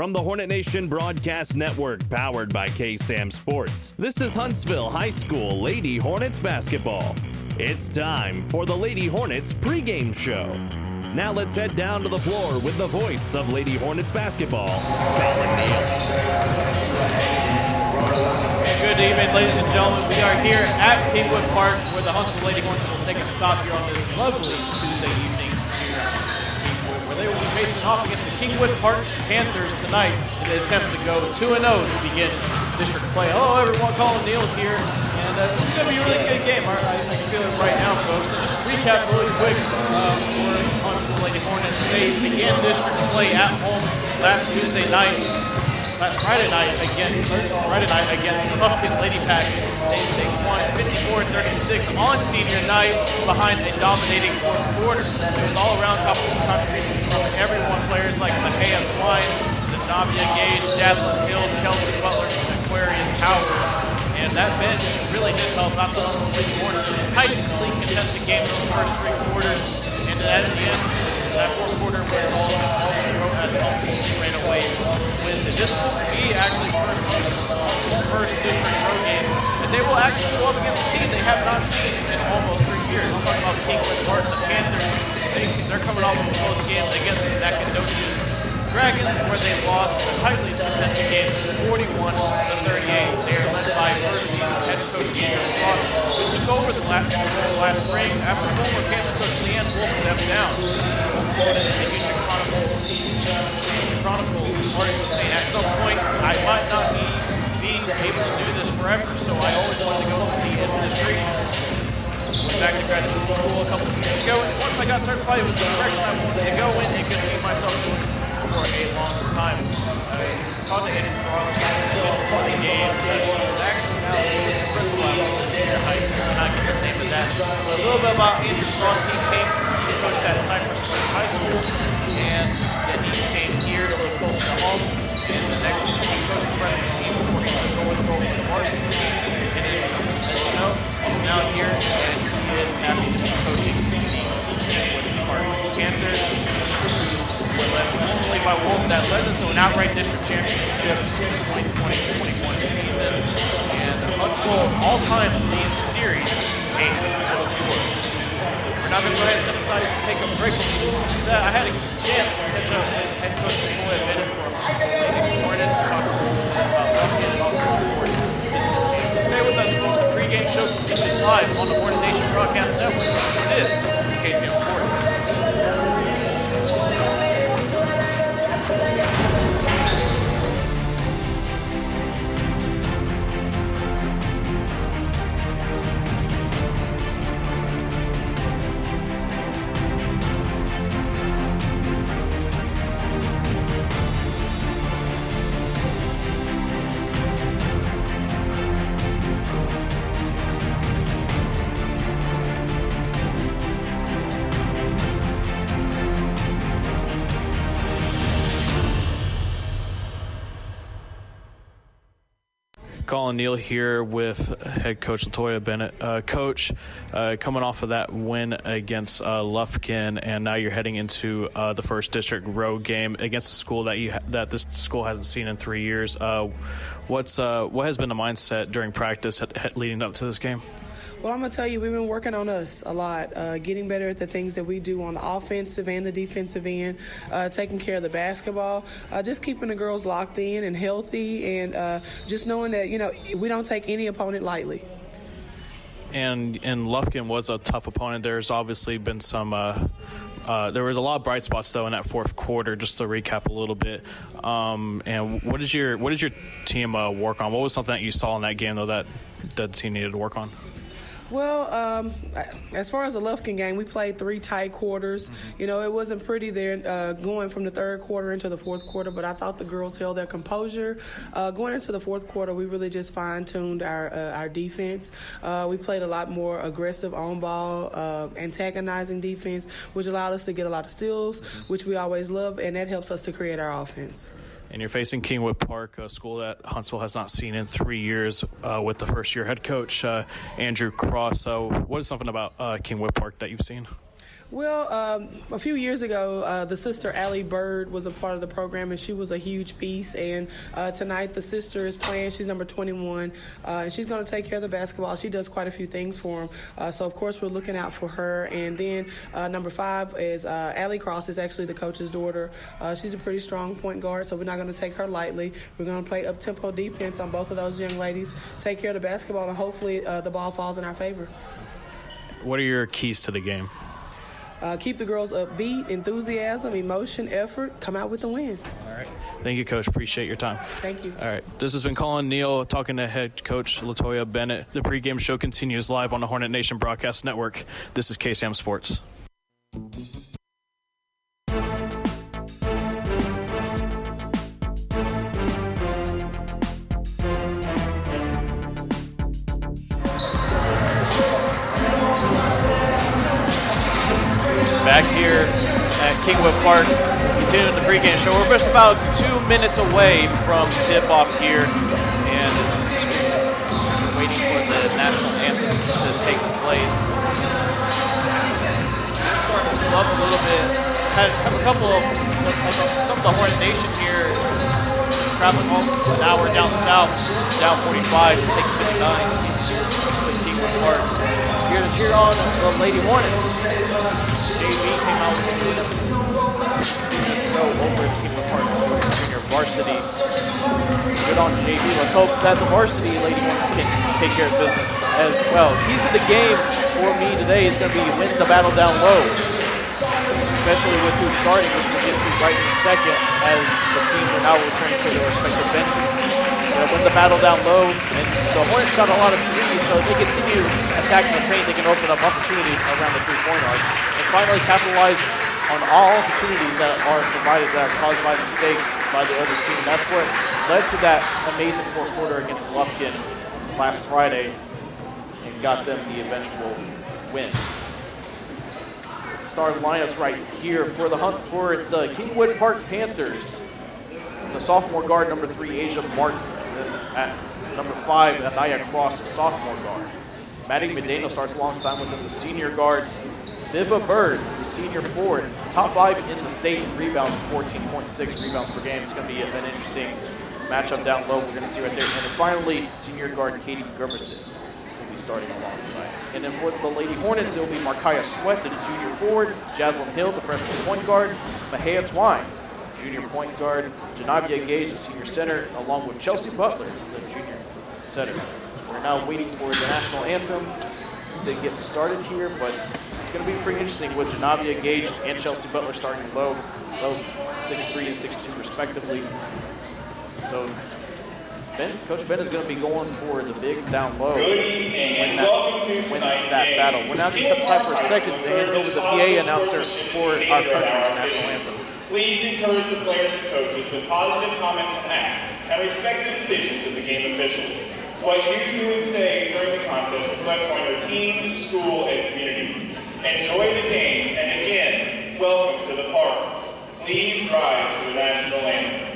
From the Hornet Nation Broadcast Network, powered by KSAM Sports, this is Huntsville High School Lady Hornets basketball. It's time for the Lady Hornets pregame show. Now let's head down to the floor with the voice of Lady Hornets basketball, Colin Neal. Good evening, ladies and gentlemen. We are here at Kingwood Park, where the Huntsville Lady Hornets will take a stop here on this lovely Tuesday evening here at Kingwood, where they will be facing off against the Kingwood Park Panthers tonight in an attempt to go 2-0 to begin district play. Hello, everyone. Colin Neal here, and this is going to be a really good game. I can feel it right now, folks. So just to recap really quick for Huntsville Lady Hornets. They began district play at home last Friday night against Lufkin Lady Pack. They won 54-36 on senior night behind a dominating fourth quarter. It was all around contribution from everyone, players like Mahia Klein, Navia Gage, Jaslyn Hill, Chelsea Butler, and Aquarius Howard. And that bench really did help out the Lady Hornets in a tightly contested game in the first three quarters. And at the end, that fourth quarter was all as Huntsville ran away with it. This will be actually first district road game, and they will actually go up against a team they have not seen in almost 3 years. I'm talking about Kingwood Park, the Panthers. They're coming off of a close game against the Nacogdoches Dragons, where they lost a tightly contested game 41-38. They are led by first season head coach Andrew Cross, who took over the last spring after former Panthers coach Leanne Wolf stepped down. Quoted in the Houston Chronicle article saying, "At some point, I might not be being able to do this forever, so I always wanted to go into the administration. Went back to graduate school a couple of years ago, and once I got certified, it was the direction I wanted to go in and could see myself doing for a long time." I talked to Andrew Cross before the game, and he's actually now the assistant principal at junior high school, and I can get into that. But a little bit about Andrew Cross. He coached at Cypress Springs High School, and then he came here a little closer to home. And the next year, he coached the freshman team before he took over the varsity team. And then, he's now here, and he is happy to be coaching these Kingwood Park Panthers. We're led only by Wolf that led us to an outright district championship in the 2020-21 season. And Huntsville all-time leads the series 8-4. We're now going to go ahead and step aside and take a break. I had a chance to catch up with head coach Kingwood Bennett for Lady Hornets, talk a little bit about Lufkin and also report to this game. So stay with us, folks. The pregame show continues live on the Hornet Nation Broadcast Network. This is KSAM Sports. Colin Neal here with head coach Latoya Bennett. Coach, coming off of that win against Lufkin, and now you're heading into the first district road game against a school that this school hasn't seen in 3 years. What has been the mindset during practice leading up to this game? Well, I'm going to tell you, we've been working on us a lot, getting better at the things that we do on the offensive and the defensive end, taking care of the basketball, just keeping the girls locked in and healthy, and just knowing that, we don't take any opponent lightly. And Lufkin was a tough opponent. There's obviously been some there was a lot of bright spots, though, in that fourth quarter, just to recap a little bit. And what did your team work on? What was something that you saw in that game, though, that the team needed to work on? Well, as far as the Lufkin game, we played 3 tight quarters. It wasn't pretty there going from the third quarter into the fourth quarter, but I thought the girls held their composure. Going into the fourth quarter, we really just fine-tuned our defense. We played a lot more aggressive on-ball, antagonizing defense, which allowed us to get a lot of steals, which we always love, and that helps us to create our offense. And you're facing Kingwood Park, a school that Huntsville has not seen in 3 years, with the first-year head coach, Andrew Cross. So what is something about Kingwood Park that you've seen? Well, a few years ago, the sister Allie Bird was a part of the program, and she was a huge piece. And tonight, the sister is playing. She's number 21, and she's going to take care of the basketball. She does quite a few things for them. So, of course, we're looking out for her. And then number 5 is Allie Cross, is actually the coach's daughter. She's a pretty strong point guard, so we're not going to take her lightly. We're going to play up-tempo defense on both of those young ladies, take care of the basketball, and hopefully the ball falls in our favor. What are your keys to the game? Keep the girls upbeat, enthusiasm, emotion, effort, come out with a win. All right. Thank you, Coach. Appreciate your time. Thank you. All right. This has been Colin Neal talking to head coach LaToya Bennett. The pregame show continues live on the Hornet Nation Broadcast Network. This is KSAM Sports. Back here at Kingwood Park, continuing the pregame show. We're just about 2 minutes away from tip-off here, and waiting for the national anthem to take place. I'm starting to fill up a little bit. Have a couple of some of the Hornet Nation here traveling home an hour down south, down 45 to take 59 to Kingwood Park. Here to cheer on the Lady Hornets. JV came out with a win just go over to Kingwood Park Junior varsity. Good on JV. Let's hope that the varsity Lady Hornets can take care of business as well. Keys to the game for me today is going to be win the battle down low, especially with who's starting, which we'll get to right in a second as the teams are now returning to their respective benches. Win the battle down low, and the Hornets shot a lot of threes, so if they continue attacking the paint, they can open up opportunities around the three-point arc. And finally, capitalize on all opportunities that are provided that are caused by mistakes by the other team. That's what led to that amazing fourth quarter against Lufkin last Friday and got them the eventual win. Starting lineups right here for the Kingwood Park Panthers. The sophomore guard, number 3, Asia Martin. At number 5, Anaya Cross, sophomore guard. Maddie Medano starts alongside with them, the senior guard. Viva Bird, the senior forward. Top 5 in the state in rebounds, 14.6 rebounds per game. It's going to be an interesting matchup down low. We're going to see right there. And then finally, senior guard Katie Germerson will be starting alongside. And then for the Lady Hornets, it will be Markaya Sweat, the junior forward. Jaslyn Hill, the freshman point guard. Mahea Twine, junior point guard. Janavia Gage, the senior center, along with Chelsea Butler, the junior center. We're now waiting for the national anthem to get started here, but it's going to be pretty interesting with Janavia Gage and Chelsea Butler starting low 6'3" and 6'2" respectively. So Coach Ben is going to be going for the big down low. Good evening and welcome to tonight's game. Battle. We're now going to step aside for a second to hand over the PA announcer for our country's national anthem. Please encourage the players and coaches with positive comments and acts and respect the decisions of the game officials. What you do and say during the contest reflects on your team, school, and community. Enjoy the game, and again, welcome to the park. Please rise for the national anthem.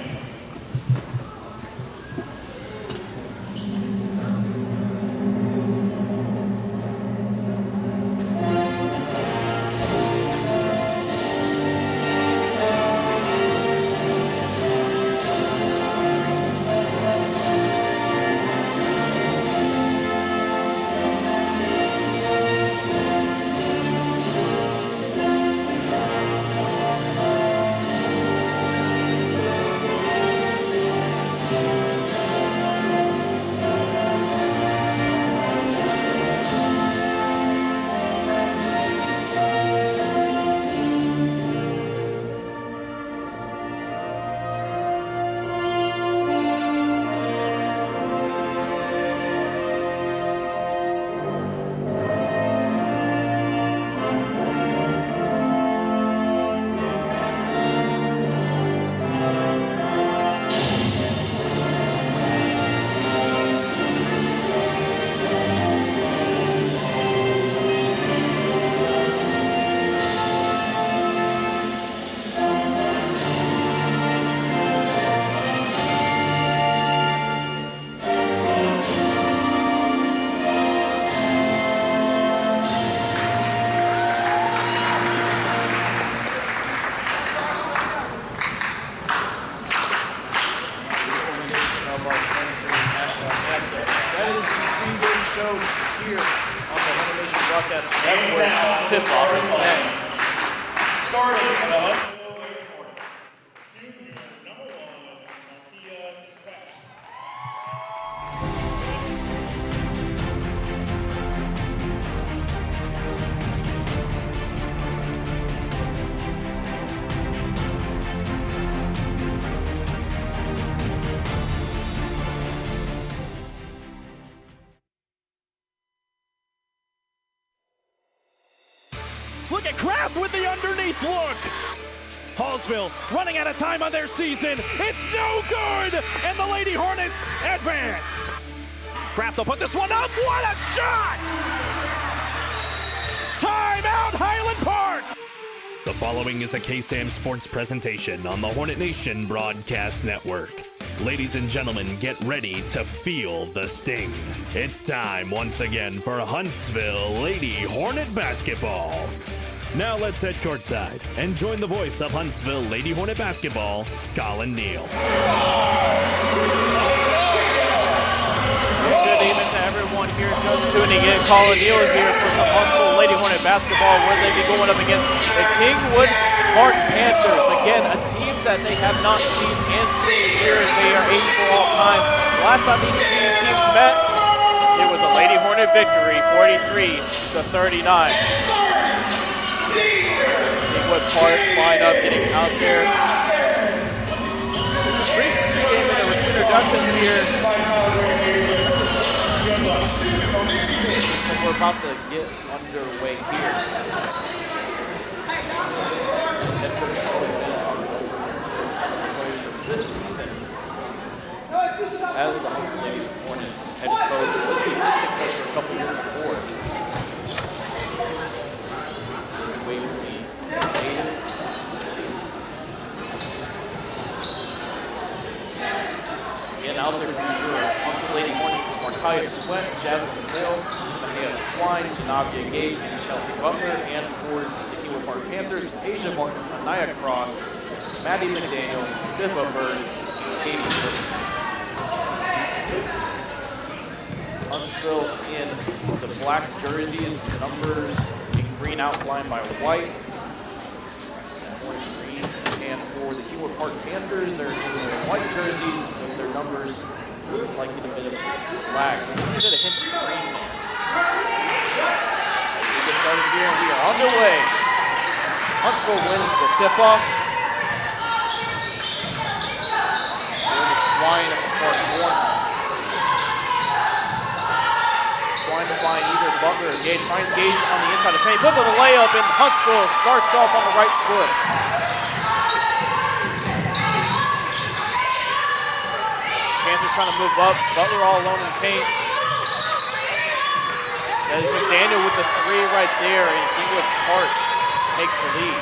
show here on the Hornet Nation Broadcast Network. Tip-off is next. Starting for the Huntsville Lady Hornets, junior number 1, Sweat. Look at Kraft with the underneath look. Hallsville running out of time on their season. It's no good, and the Lady Hornets advance. Kraft will put this one up. What a shot! Timeout, Highland Park. The following is a KSAM Sports presentation on the Hornet Nation Broadcast Network. Ladies and gentlemen, get ready to feel the sting. It's time once again for Huntsville Lady Hornet basketball. Now let's head courtside and join the voice of Huntsville Lady Hornet basketball, Colin Neal. Good evening to everyone here just tuning in. Colin Neal here for the Huntsville Lady Hornet basketball, where they be going up against the Kingwood Panthers. Again, a team that they have not seen in 6 years. They are 8 for all time. Last time these two teams met, it was a Lady Hornet victory, 43-39. Kingwood Park lineup getting out there. Brief game introductions here. So we're about to get underway here. Head coach this season as the Huntsville Lady Hornets head coach, was the assistant coach for a couple years before. Waverly native. Again, out there for Huntsville Lady Hornets is Markiah Sweat, Jasmine Hill, Mahia Twine, Janavia Gage, and Chelsea Butler, and for the Kingwood Park Panthers, it's Asia Martin, Anaya Cross, Maddie McDaniel, Bippa Bird, and Katie Brooks. Huntsville in the black jerseys, numbers in green outlined by white. Orange green. And for the Kingwood Park Panthers, they're in their white jerseys with their numbers looks like in a bit of black. A bit of hint of green there. We get started here and we are on the way. Huntsville wins the tip-off. Twine at the far corner. Twine to find either Butler or Gage. Finds Gage on the inside of the paint. Butler the layup, and Huntsville starts off on the right foot. Panthers trying to move up. Butler all alone in the paint. That is McDaniel with the three right there, and Kingwood Park takes the lead.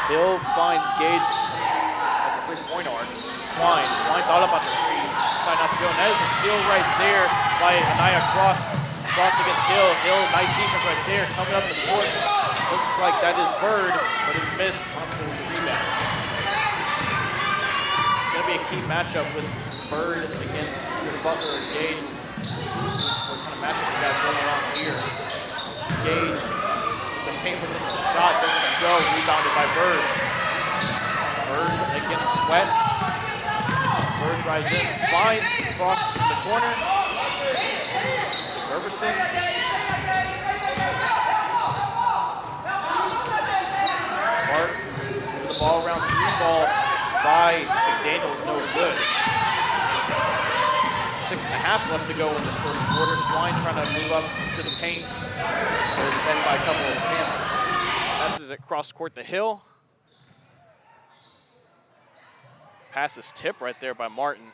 Hill finds Gage at the three-point arc. Twine. Twine thought about the three. Decided not to go. And that is a steal right there by Anaya Cross. Cross against Hill. Hill, nice defense right there. Coming up the court. Looks like that is Bird, but it's missed. Huntsville with the rebound. It's going to be a key matchup with Bird against either Butler or Gage. Let's see what kind of matchup we got going on here. Gage. The paint puts in the shot, doesn't go, rebounded by Bird. Bird against Sweat. Bird drives in, finds Cross in the corner. To Gerberson. Mark moving the ball around, three ball by McDaniel's no good. 6.5 left to go in this first quarter. Twine trying to move up to the paint. So it's spent by a couple of Panthers. Passes it cross court to Hill. Pass is tipped right there by Martin.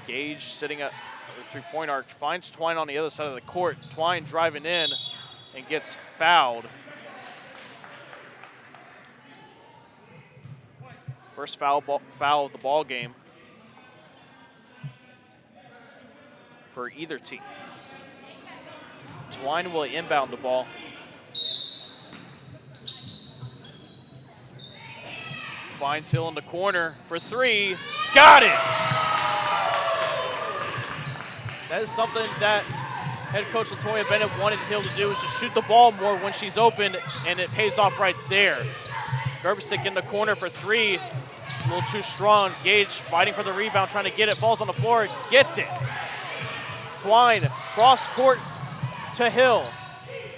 Gage sitting at the three-point arc, finds Twine on the other side of the court. Twine driving in and gets fouled. First foul of the ball game for either team. Twine will inbound the ball. Finds Hill in the corner for three. Got it! That is something that head coach LaToya Bennett wanted Hill to do, is to shoot the ball more when she's open, and it pays off right there. Gerbisic in the corner for three. A little too strong. Gage fighting for the rebound, trying to get it. Falls on the floor, gets it. Twine, cross court to Hill.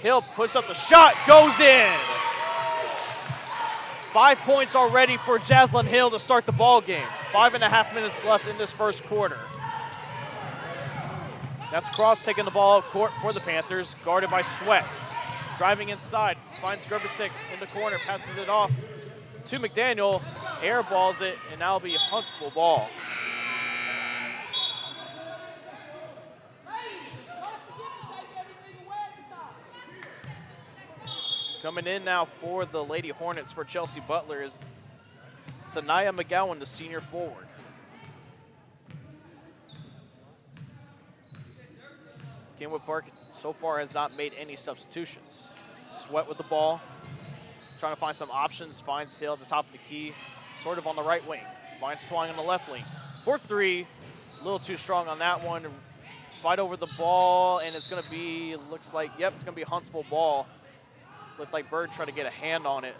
Hill puts up the shot, goes in. 5 points already for Jaslyn Hill to start the ball game. 5.5 minutes left in this first quarter. That's Cross taking the ball court for the Panthers, guarded by Sweat. Driving inside, finds Gerbisic in the corner, passes it off to McDaniel, airballs it, and now it'll be Huntsville ball. Coming in now for the Lady Hornets for Chelsea Butler is Thania McGowan, the senior forward. Kingwood Park so far has not made any substitutions. Sweat with the ball, trying to find some options, finds Hill at the top of the key, sort of on the right wing. Finds Twine on the left wing. For three, a little too strong on that one. Fight over the ball, and it's gonna be, looks like, yep, it's gonna be Huntsville ball. Looked like Bird tried to get a hand on it,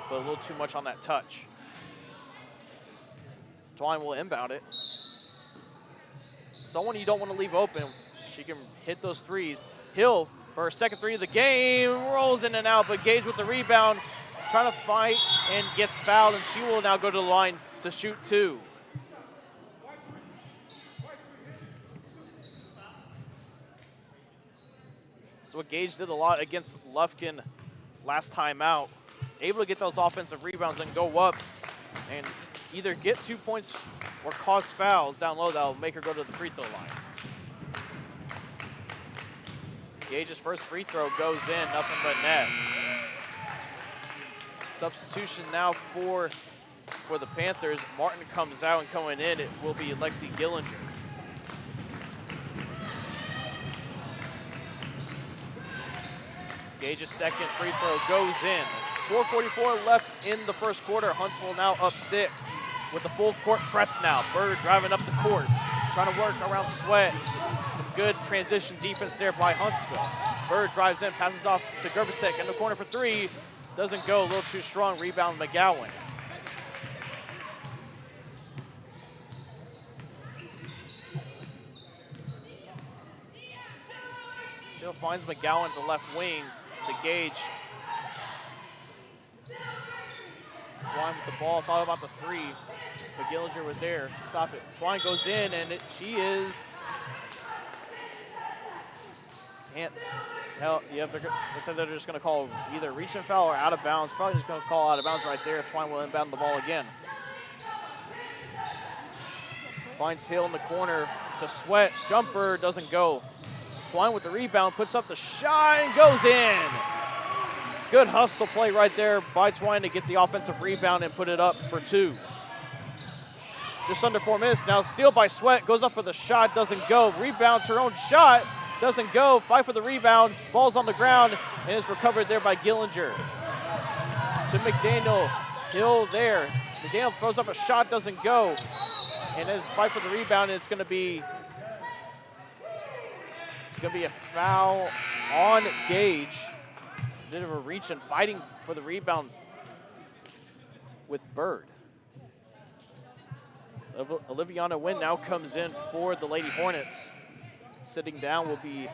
but a little too much on that touch. Twine will inbound it. Someone you don't want to leave open. She can hit those threes. Hill for her second three of the game, rolls in and out, but Gage with the rebound, trying to fight and gets fouled, and she will now go to the line to shoot two. That's what Gage did a lot against Lufkin last time out. Able to get those offensive rebounds and go up and either get 2 points or cause fouls down low that'll make her go to the free throw line. Gage's first free throw goes in, nothing but net. Substitution now for the Panthers. Martin comes out, and coming in, it will be Lexi Gillinger. Gage's second free throw goes in. 4:44 left in the first quarter. Huntsville now up 6 with the full court press now. Bird driving up the court, trying to work around Sweat. Some good transition defense there by Huntsville. Bird drives in, passes off to Gerbisic in the corner for three. Doesn't go, a little too strong. Rebound McGowan. Hill finds McGowan at the left wing to Gage. Twine with the ball, thought about the three, but Gillinger was there to stop it. Twine goes in, and she can't tell. Yeah, they said they're just going to call either reach and foul or out of bounds. Probably just going to call out of bounds right there. Twine will inbound the ball again. Finds Hill in the corner to Sweat. Jumper doesn't go. Twine with the rebound, puts up the shot and goes in. Good hustle play right there by Twine to get the offensive rebound and put it up for two. Just under 4 minutes now. Steal by Sweat, goes up for the shot, doesn't go. Rebounds her own shot, doesn't go. Fight for the rebound, ball's on the ground, and is recovered there by Gillinger. To McDaniel, Hill there. McDaniel throws up a shot, doesn't go. And as fight for the rebound, it's gonna be a foul on Gage. Bit of a reach and fighting for the rebound with Bird. Oliviana Wynn now comes in for the Lady Hornets. Sitting down will be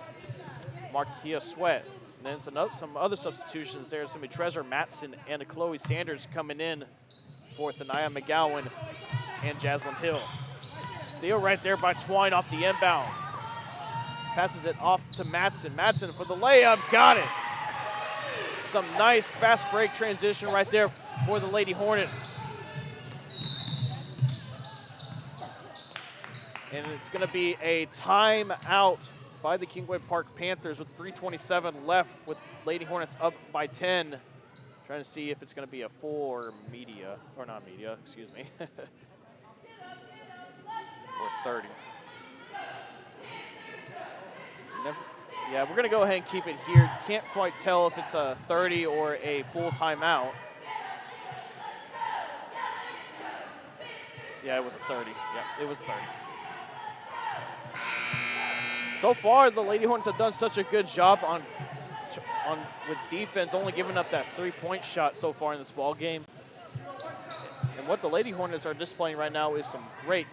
Markia Sweat. And then some other substitutions there. It's going to be Trezor Matson and Chloe Sanders coming in for Thania McGowan and Jaslyn Hill. Steal right there by Twine off the inbound. Passes it off to Matson. Matson for the layup, got it. Some nice fast break transition right there for the Lady Hornets. And it's going to be a timeout by the Kingwood Park Panthers with 3:27 left, with Lady Hornets up by 10. Trying to see if it's going to be a full or media, or not media, excuse me. Or 30. Yeah, we're going to go ahead and keep it here. Can't quite tell if it's a 30 or a full timeout. Yeah, it was a 30. Yeah, it was 30. So far, the Lady Hornets have done such a good job with defense, only giving up that 3-point shot so far in this ball game. And what the Lady Hornets are displaying right now is some great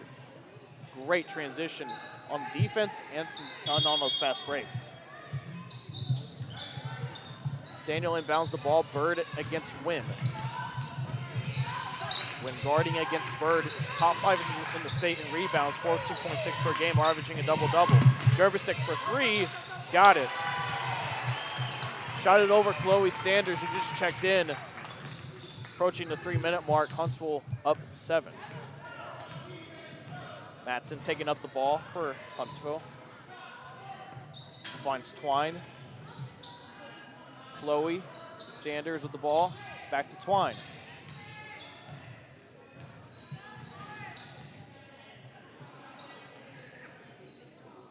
transition on defense and on those fast breaks. Daniel inbounds the ball. Bird against Wynn. When guarding against Bird, top 5 in the state in rebounds, 14.6 per game, averaging a double-double. Gerbisic for 3, got it. Shot it over Chloe Sanders, who just checked in. Approaching the 3-minute mark, Huntsville up 7. Matson taking up the ball for Huntsville. Finds Twine. Chloe Sanders with the ball, back to Twine.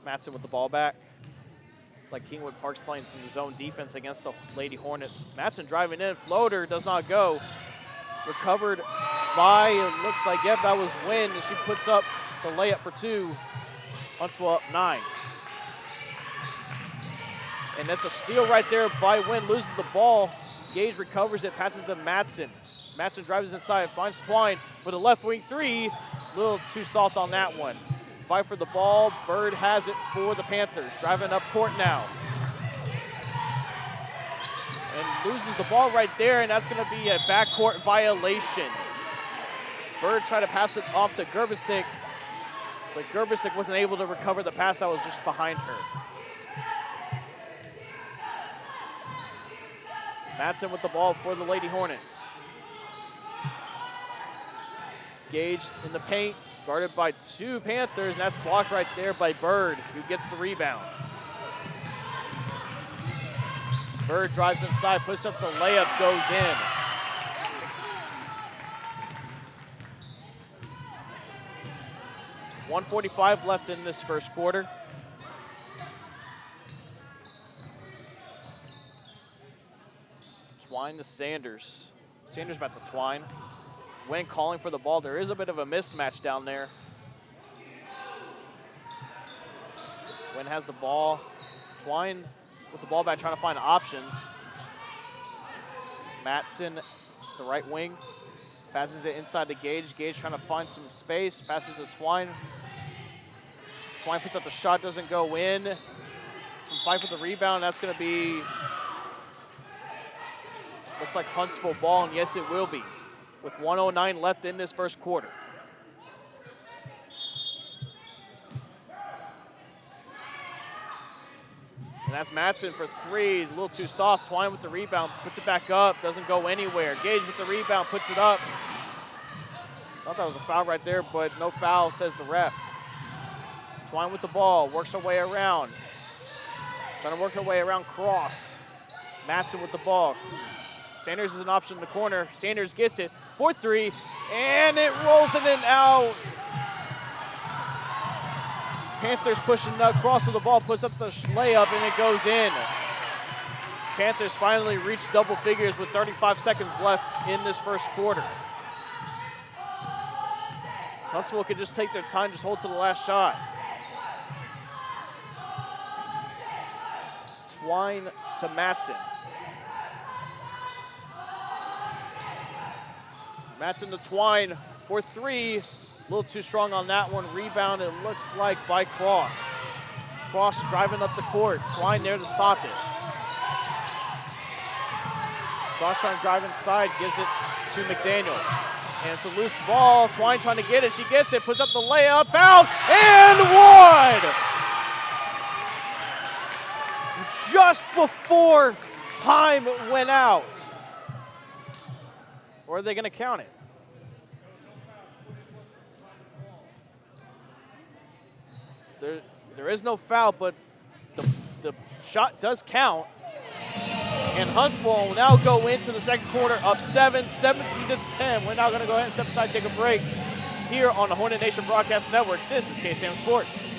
Matson with the ball back. Like Kingwood Park's playing some zone defense against the Lady Hornets. Matson driving in, floater does not go. Recovered by, it looks like, yep, that was Wynn. She puts up the layup for 2. Huntsville up 9. And that's a steal right there by Wynn, loses the ball. Gage recovers it, passes to Matson. Matson drives inside, finds Twine for the left wing 3. A little too soft on that one. Fight for the ball. Bird has it for the Panthers. Driving up court now. And loses the ball right there, and that's going to be a backcourt violation. Bird tried to pass it off to Gerbisic, but Gerbisic wasn't able to recover the pass that was just behind her. Matson with the ball for the Lady Hornets. Gage in the paint, guarded by 2 Panthers, and that's blocked right there by Bird, who gets the rebound. Bird drives inside, puts up the layup, goes in. .145 left in this first quarter. Twine to Sanders. Sanders back to Twine. Wynn calling for the ball. There is a bit of a mismatch down there. Wynn has the ball. Twine with the ball back, trying to find options. Matson, the right wing, passes it inside to Gage. Gage trying to find some space, passes to Twine. Twine puts up a shot, doesn't go in. Some fight for the rebound. That's going to be, looks like Huntsville ball, and yes, it will be, with 1:09 left in this first quarter. And that's Matson for 3, a little too soft. Twine with the rebound, puts it back up, doesn't go anywhere. Gage with the rebound, puts it up. Thought that was a foul right there, but no foul, says the ref. Twine with the ball, works her way around. Trying to work her way around cross. Matson with the ball. Sanders is an option in the corner. Sanders gets it for 3, and it rolls in and out. Panthers pushing across with the ball, puts up the layup, and it goes in. Panthers finally reach double figures with 35 seconds left in this first quarter. Huntsville could just take their time, just hold to the last shot. Twine to Matson. Matson to Twine for 3. A little too strong on that one. Rebound, it looks like, by Cross. Cross driving up the court. Twine there to stop it. Cross trying to drive inside, gives it to McDaniel. And it's a loose ball. Twine trying to get it. She gets it, puts up the layup, fouled, and one! Just before time went out. Or are they going to count it? There is no foul, but the shot does count. And Huntsville will now go into the second quarter up 7, 17-10. We're now going to go ahead and step aside, take a break here on the Hornet Nation Broadcast Network. This is KSAM Sports.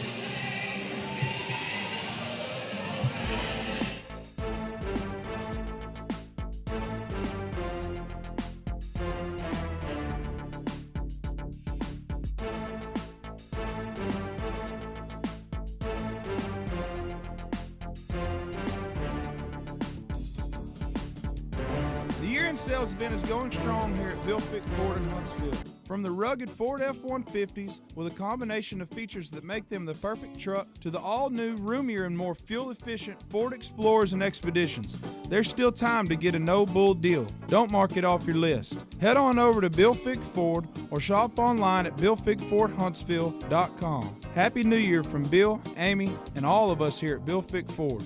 spring sales event is going strong here at Bill Fick Ford in Huntsville. From the rugged Ford F-150s with a combination of features that make them the perfect truck to the all-new, roomier, and more fuel-efficient Ford Explorers and Expeditions, there's still time to get a no-bull deal. Don't mark it off your list. Head on over to Bill Fick Ford or shop online at BillFickFordHuntsville.com. Happy New Year from Bill, Amy, and all of us here at Bill Fick Ford.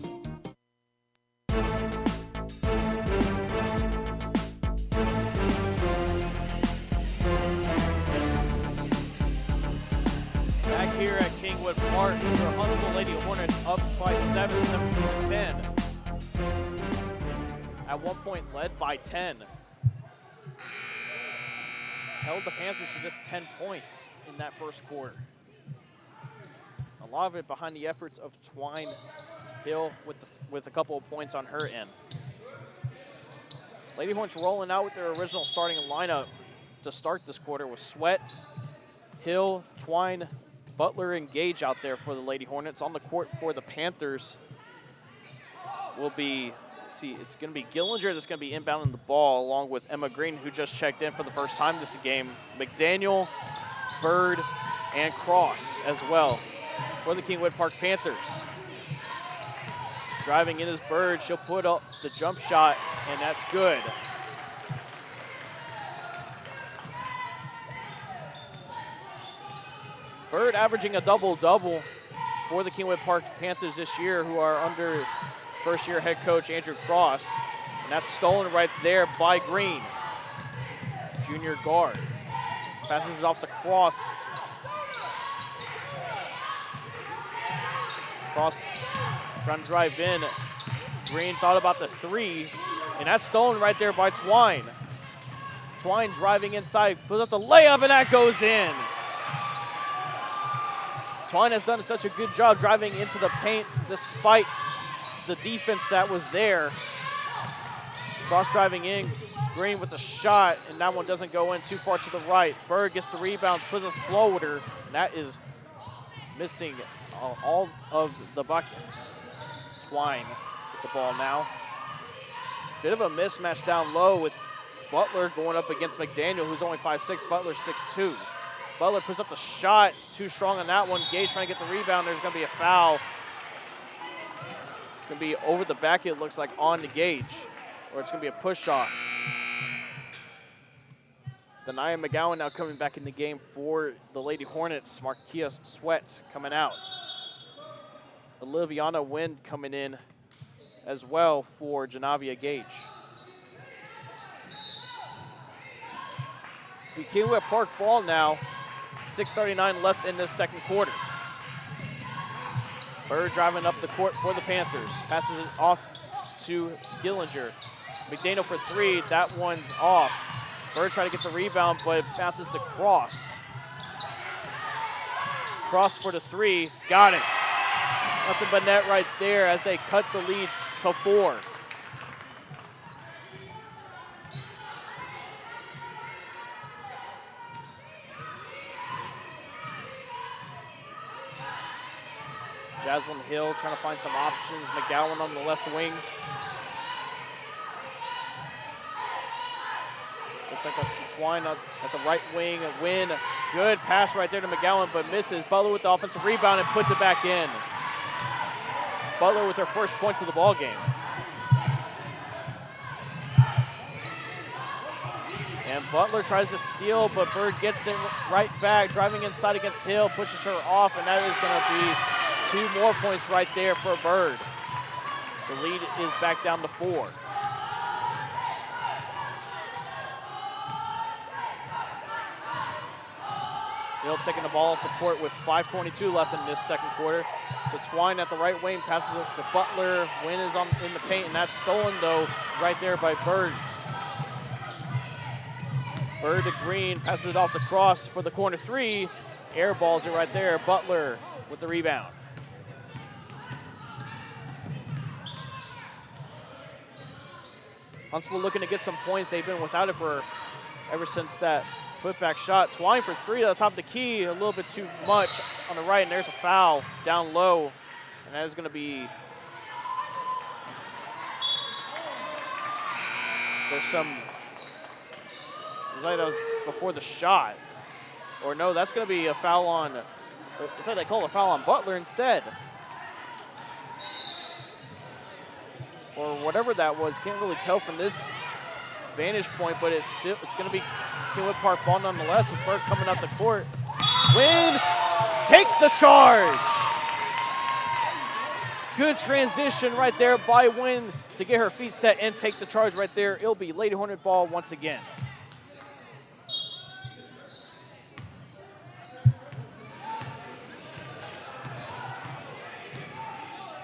Here at Kingwood Park, the Huntsville Lady Hornets up by 7, 17-10. At one point led by 10. Held the Panthers to just 10 points in that first quarter. A lot of it behind the efforts of Twine Hill with a couple of points on her end. Lady Hornets rolling out with their original starting lineup to start this quarter with Sweat, Hill, Twine, Butler, and Gage out there for the Lady Hornets. On the court for the Panthers will be, it's going to be Gillinger that's going to be inbounding the ball, along with Emma Green, who just checked in for the first time this game. McDaniel, Bird, and Cross as well for the Kingwood Park Panthers. Driving in is Bird. She'll put up the jump shot, and that's good. Bird averaging a double-double for the Kingwood Park Panthers this year, who are under first-year head coach Andrew Cross. And that's stolen right there by Green, junior guard. Passes it off to Cross. Cross trying to drive in. Green thought about the three, and that's stolen right there by Twine. Twine driving inside, puts up the layup, and that goes in. Twine has done such a good job driving into the paint despite the defense that was there. Cross driving in, Green with the shot, and that one doesn't go in too far to the right. Bird gets the rebound, puts a floater, and that is missing all of the buckets. Twine with the ball now. Bit of a mismatch down low with Butler going up against McDaniel, who's only 5'6", Butler 6'2". Butler puts up the shot, too strong on that one. Gage trying to get the rebound. There's going to be a foul. It's going to be over the back, it looks like, on the Gage, or it's going to be a push-off. Denia McGowan now coming back in the game for the Lady Hornets. Markia Sweat coming out. Oliviana Wind coming in as well for Janavia Gage. The Kingwood Park ball now. 6:39 left in this second quarter. Bird driving up the court for the Panthers. Passes it off to Gillinger. McDaniel for three. That one's off. Bird trying to get the rebound, but it bounces to Cross. Cross for the three. Got it. Nothing but net right there as they cut the lead to 4. Jaslyn Hill trying to find some options. McGowan on the left wing. Looks like that's Twine at the right wing. A win. Good pass right there to McGowan, but misses. Butler with the offensive rebound and puts it back in. Butler with her first points of the ball game. And Butler tries to steal, but Bird gets it right back, driving inside against Hill, pushes her off, and that is going to be 2 more points right there for Bird. The lead is back down to 4. Hill taking the ball off the court with 5:22 left in this second quarter. To Twine at the right wing, passes it to Butler. Win is in the paint, and that's stolen, though, right there by Bird. Bird to Green, passes it off the Cross for the corner 3. Air balls it right there. Butler with the rebound. Huntsville looking to get some points. They've been without it for ever since that putback shot. Twine for 3 at the top of the key. A little bit too much on the right, and there's a foul down low. And that is going to be... There's some Looks like that was before the shot. Or no, that's going to be a foul on, it's like they call a foul on Butler instead. Or whatever that was, can't really tell from this vantage point, but it's going to be Kingwood Park ball nonetheless with Burke coming up the court. Wynn takes the charge. Good transition right there by Wynn to get her feet set and take the charge right there. It'll be Lady Hornet ball once again.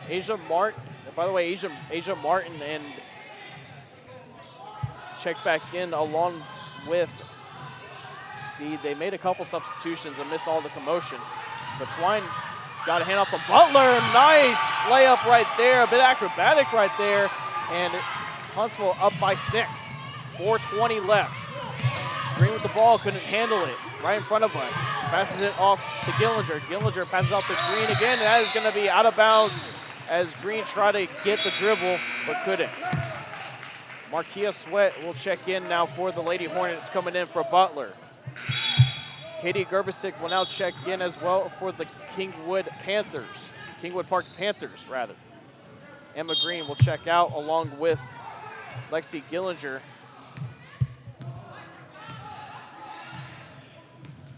Asia Martin, by the way, Asia Martin and check back in along with, let's see, they made a couple substitutions and missed all the commotion. But Twine got a hand off of Butler. Nice layup right there, a bit acrobatic right there. And Huntsville up by 6, 4:20 left. Green with the ball, couldn't handle it. Right in front of us. Passes it off to Gillinger. Gillinger passes off to Green again. And that is going to be out of bounds as Green tried to get the dribble, but couldn't. Markia Sweat will check in now for the Lady Hornets coming in for Butler. Katie Gerbisic will now check in as well for the Kingwood Panthers. Kingwood Park Panthers, rather. Emma Green will check out along with Lexi Gillinger.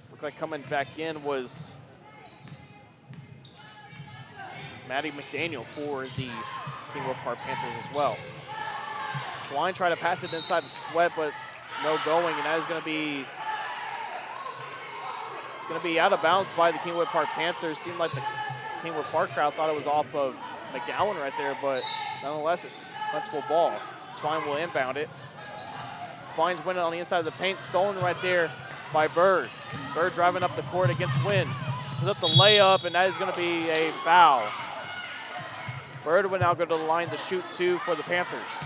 Looked like coming back in was Maddie McDaniel for the Kingwood Park Panthers as well. Twine tried to pass it inside the Sweat, but no going, and that is going to be out of bounds by the Kingwood Park Panthers. Seemed like the Kingwood Park crowd thought it was off of McGowan right there, but nonetheless, it's Huntsville ball. Twine will inbound it. Finds Wynn on the inside of the paint, stolen right there by Bird. Bird driving up the court against Wynn. Puts up the layup, and that is going to be a foul. Bird will now go to the line to shoot 2 for the Panthers.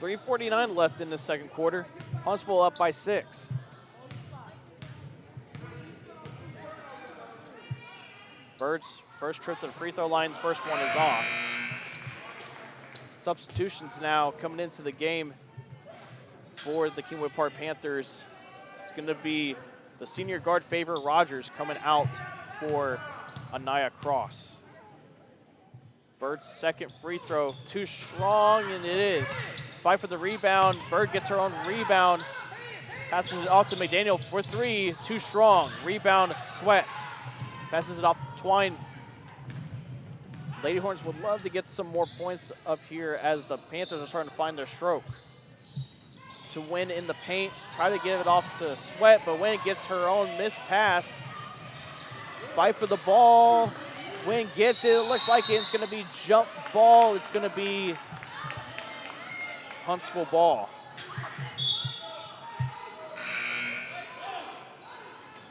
.349 left in the second quarter. Huntsville up by 6. Bird's first trip to the free throw line, the first one is off. Substitutions now coming into the game for the Kingwood Park Panthers. It's going to be the senior guard Favor Rogers coming out for Anaya Cross. Bird's second free throw, too strong, and it is. Fight for the rebound. Bird gets her own rebound. Passes it off to McDaniel for 3, too strong. Rebound, Sweat. Passes it off to Twine. Lady Hornets would love to get some more points up here as the Panthers are starting to find their stroke. To Win in the paint, try to give it off to Sweat, but Win gets her own missed pass. Fight for the ball. Win gets it. It looks like it's going to be jump ball. It's going to be Huntsville ball.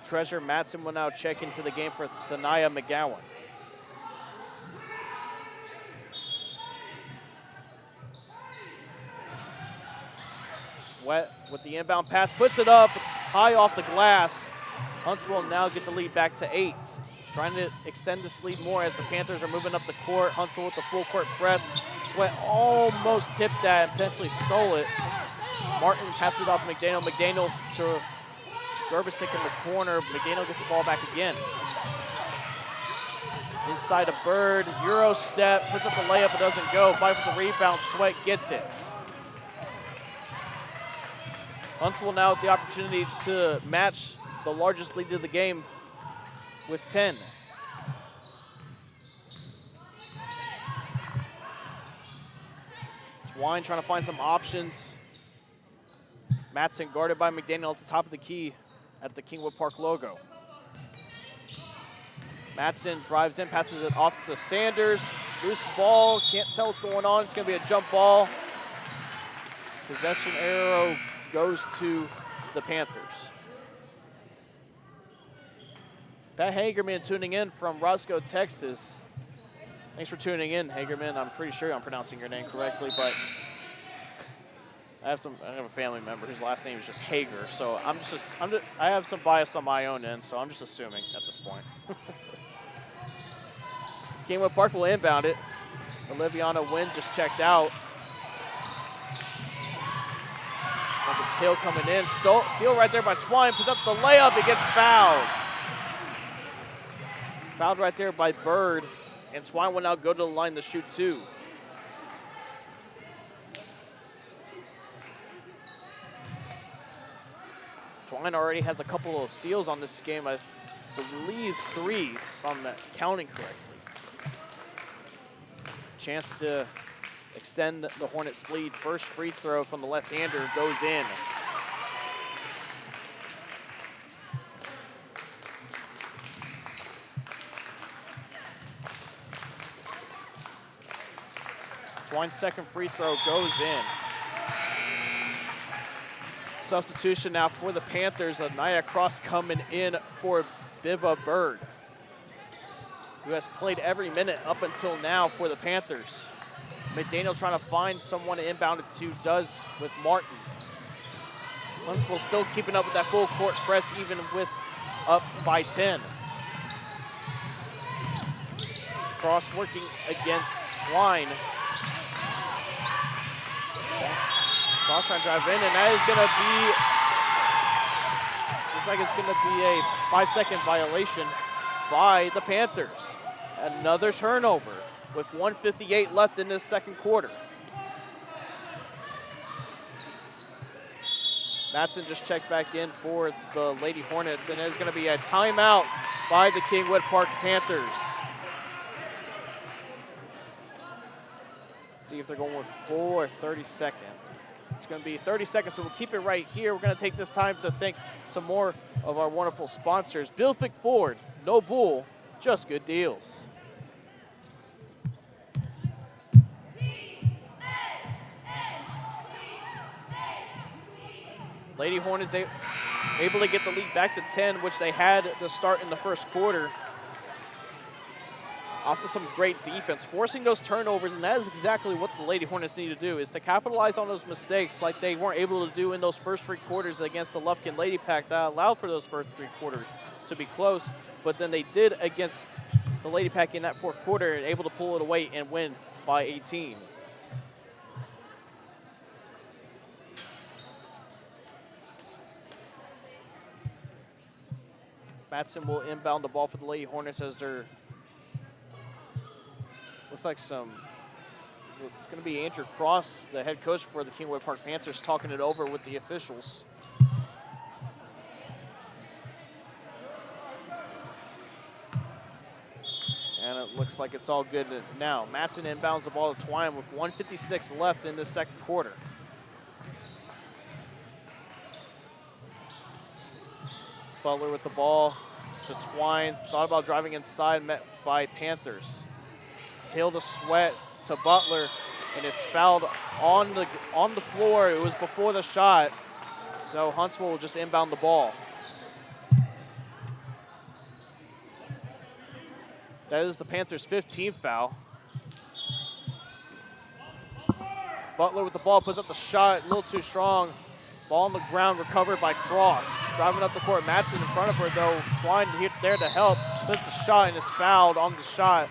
Treasure Matson will now check into the game for Thania McGowan. Sweat with the inbound pass, puts it up high off the glass. Huntsville now get the lead back to 8. Trying to extend this lead more as the Panthers are moving up the court. Huntsville with the full court press. Sweat almost tipped that and potentially stole it. Martin passes it off to McDaniel. McDaniel to Gerbisic in the corner. McDaniel gets the ball back again. Inside of Bird, Euro step, puts up the layup, it doesn't go. Fight for the rebound, Sweat gets it. Huntsville now with the opportunity to match the largest lead of the game with 10. Twine trying to find some options. Matson guarded by McDaniel at the top of the key at the Kingwood Park logo. Matson drives in, passes it off to Sanders. Loose ball, can't tell what's going on. It's going to be a jump ball. Possession arrow goes to the Panthers. Pat Hagerman tuning in from Roscoe, Texas. Thanks for tuning in, Hagerman. I'm pretty sure I'm pronouncing your name correctly, but I have a family member whose last name is just Hager, so I have some bias on my own end, so I'm just assuming at this point. Kingwood Park will inbound it. Oliviana Wynn just checked out. It's Hill coming in. Steal right there by Twine. Puts up the layup. It gets fouled. Fouled right there by Bird. And Twine will now go to the line to shoot 2. Twine already has a couple of steals on this game. I believe 3, if I'm counting correctly. Chance to extend the Hornets' lead. First free throw from the left-hander goes in. Twine's second free throw goes in. Substitution now for the Panthers. Anaya Cross coming in for Biva Bird, who has played every minute up until now for the Panthers. McDaniel trying to find someone to inbound it to, does with Martin. Huntsville still keeping up with that full court press, even with up by 10. Cross working against Twine. Cross trying to drive in, and that is gonna be, looks like it's gonna be a 5-second violation by the Panthers. Another turnover with 1:58 left in this second quarter. Matson just checks back in for the Lady Hornets, and there's gonna be a timeout by the Kingwood Park Panthers. Let's see if they're going with full or 30 second. It's gonna be 30 seconds, so we'll keep it right here. We're gonna take this time to thank some more of our wonderful sponsors. Bilfick Ford, no bull, just good deals. Lady Hornets able to get the lead back to 10, which they had to start in the first quarter. Also some great defense, forcing those turnovers, and that is exactly what the Lady Hornets need to do, is to capitalize on those mistakes like they weren't able to do in those first 3 quarters against the Lufkin Lady Pack that allowed for those first 3 quarters to be close, but then they did against the Lady Pack in that 4th quarter and able to pull it away and win by 18. Matson will inbound the ball for the Lady Hornets as they're, looks like it's going to be Andrew Cross, the head coach for the Kingwood Park Panthers, talking it over with the officials. And it looks like it's all good now. Matson inbounds the ball to Twine with 1:56 left in this second quarter. Butler with the ball to Twine. Thought about driving inside, met by Panthers. Hill to Sweat to Butler, and is fouled on the floor. It was before the shot, so Huntsville will just inbound the ball. That is the Panthers' 15th foul. Butler with the ball, puts up the shot, a little too strong. Ball on the ground, recovered by Cross. Driving up the court, Matson in front of her though. Twine there to help, puts the shot and is fouled on the shot.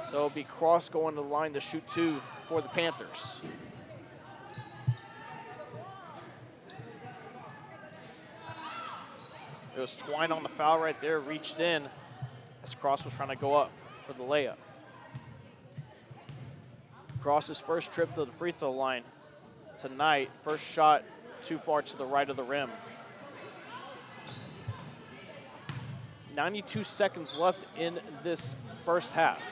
So it'll be Cross going to the line to shoot 2 for the Panthers. It was Twine on the foul right there, reached in as Cross was trying to go up for the layup. Cross's first trip to the free throw line tonight. First shot too far to the right of the rim. 92 seconds left in this first half.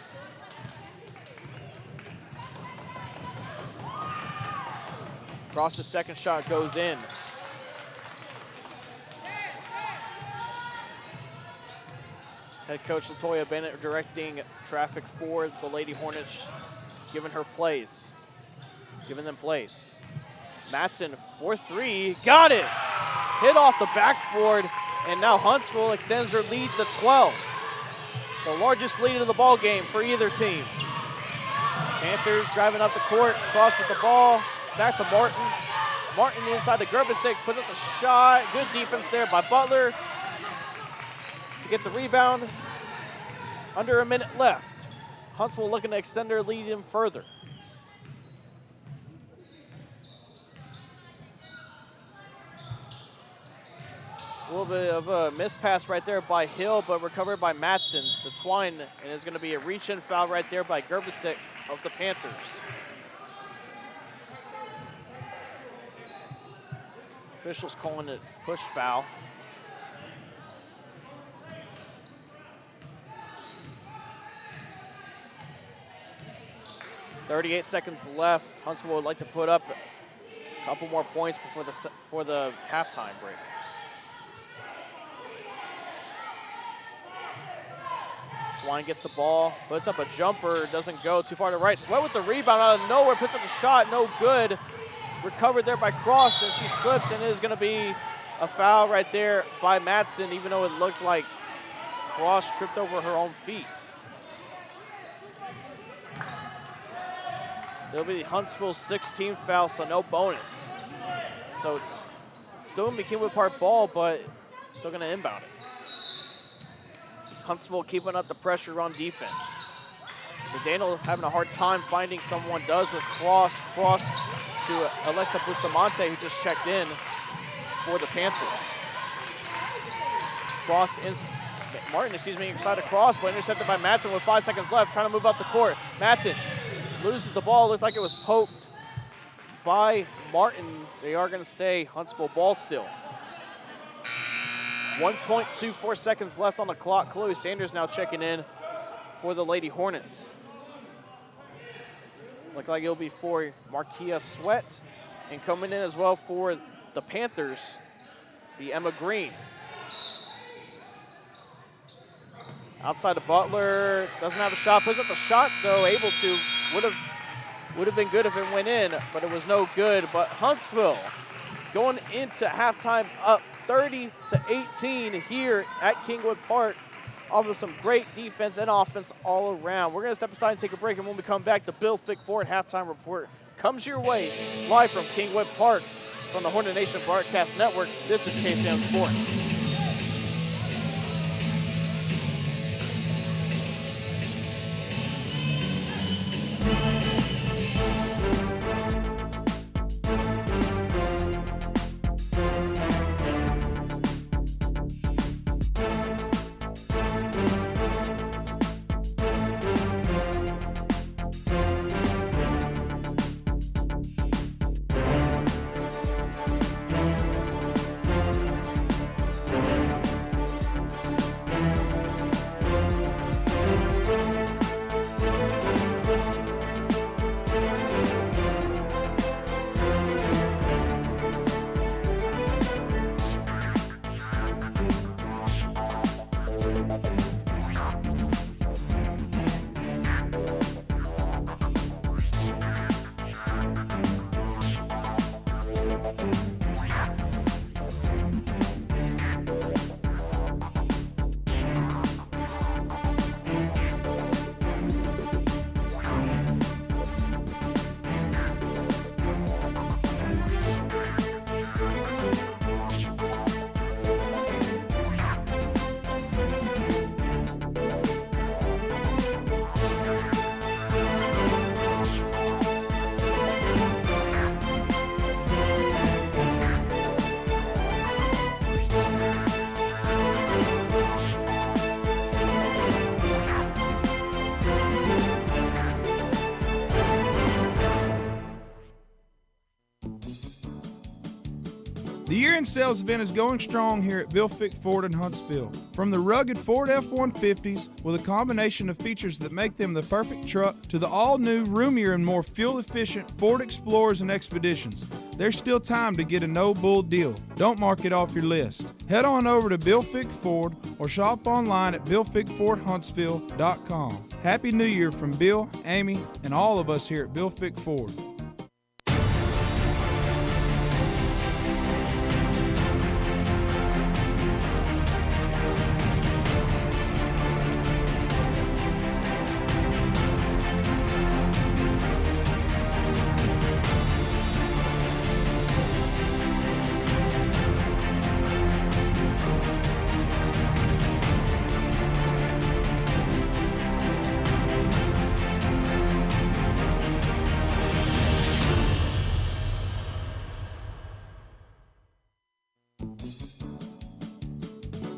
Cross's second shot goes in. Head coach Latoya Bennett directing traffic for the Lady Hornets, giving them plays. Matson for 3, got it! Hit off the backboard, and now Huntsville extends their lead to 12. The largest lead of the ball game for either team. Panthers driving up the court, Cross with the ball, back to Martin. Martin inside the Gerbisic, puts up the shot. Good defense there by Butler to get the rebound. under a minute left. Huntsville looking to extend their lead even further. A little bit of a mispass right there by Hill, but recovered by Matson to Twine, and it's going to be a reach-in foul right there by Gerbisic of the Panthers. Officials calling it push foul. .38 seconds left. Huntsville would like to put up a couple more points before the halftime break. Twine gets the ball, puts up a jumper, doesn't go too far to the right. Sweat with the rebound out of nowhere, puts up the shot, no good. Recovered there by Cross, and she slips, and it is going to be a foul right there by Matson, even though it looked like Cross tripped over her own feet. It'll be Huntsville's 16th foul, so no bonus. So it's still going to be Kingwood Park ball, but still going to inbound it. Huntsville keeping up the pressure on defense. McDaniel having a hard time finding someone does with Cross to Alexa Bustamante, who just checked in for the Panthers. Martin, inside of Cross, but intercepted by Matson with 5 seconds left, trying to move up the court. Matson loses the ball, looked like it was poked by Martin. They are going to say Huntsville ball still. 1.24 seconds left on the clock. Chloe Sanders now checking in for the Lady Hornets. Look like it'll be for Markia Sweat. And coming in as well for the Panthers, the Emma Green. Outside of Butler, doesn't have a shot. Puts up the shot though, able to. Would have been good if it went in, but it was no good. But Huntsville going into halftime up 30-18 here at Kingwood Park, off of some great defense and offense all around. We're going to step aside and take a break, and when we come back, the Bill Fick Ford halftime report comes your way live from Kingwood Park from the Hornet Nation Broadcast Network. This is KSAM Sports. The year-end sales event is going strong here at Bill Fick Ford in Huntsville. From the rugged Ford F-150s with a combination of features that make them the perfect truck to the all-new, roomier, and more fuel-efficient Ford Explorers and Expeditions, there's still time to get a no-bull deal. Don't mark it off your list. Head on over to Bill Fick Ford or shop online at BillFickFordHuntsville.com. Happy New Year from Bill, Amy, and all of us here at Bill Fick Ford.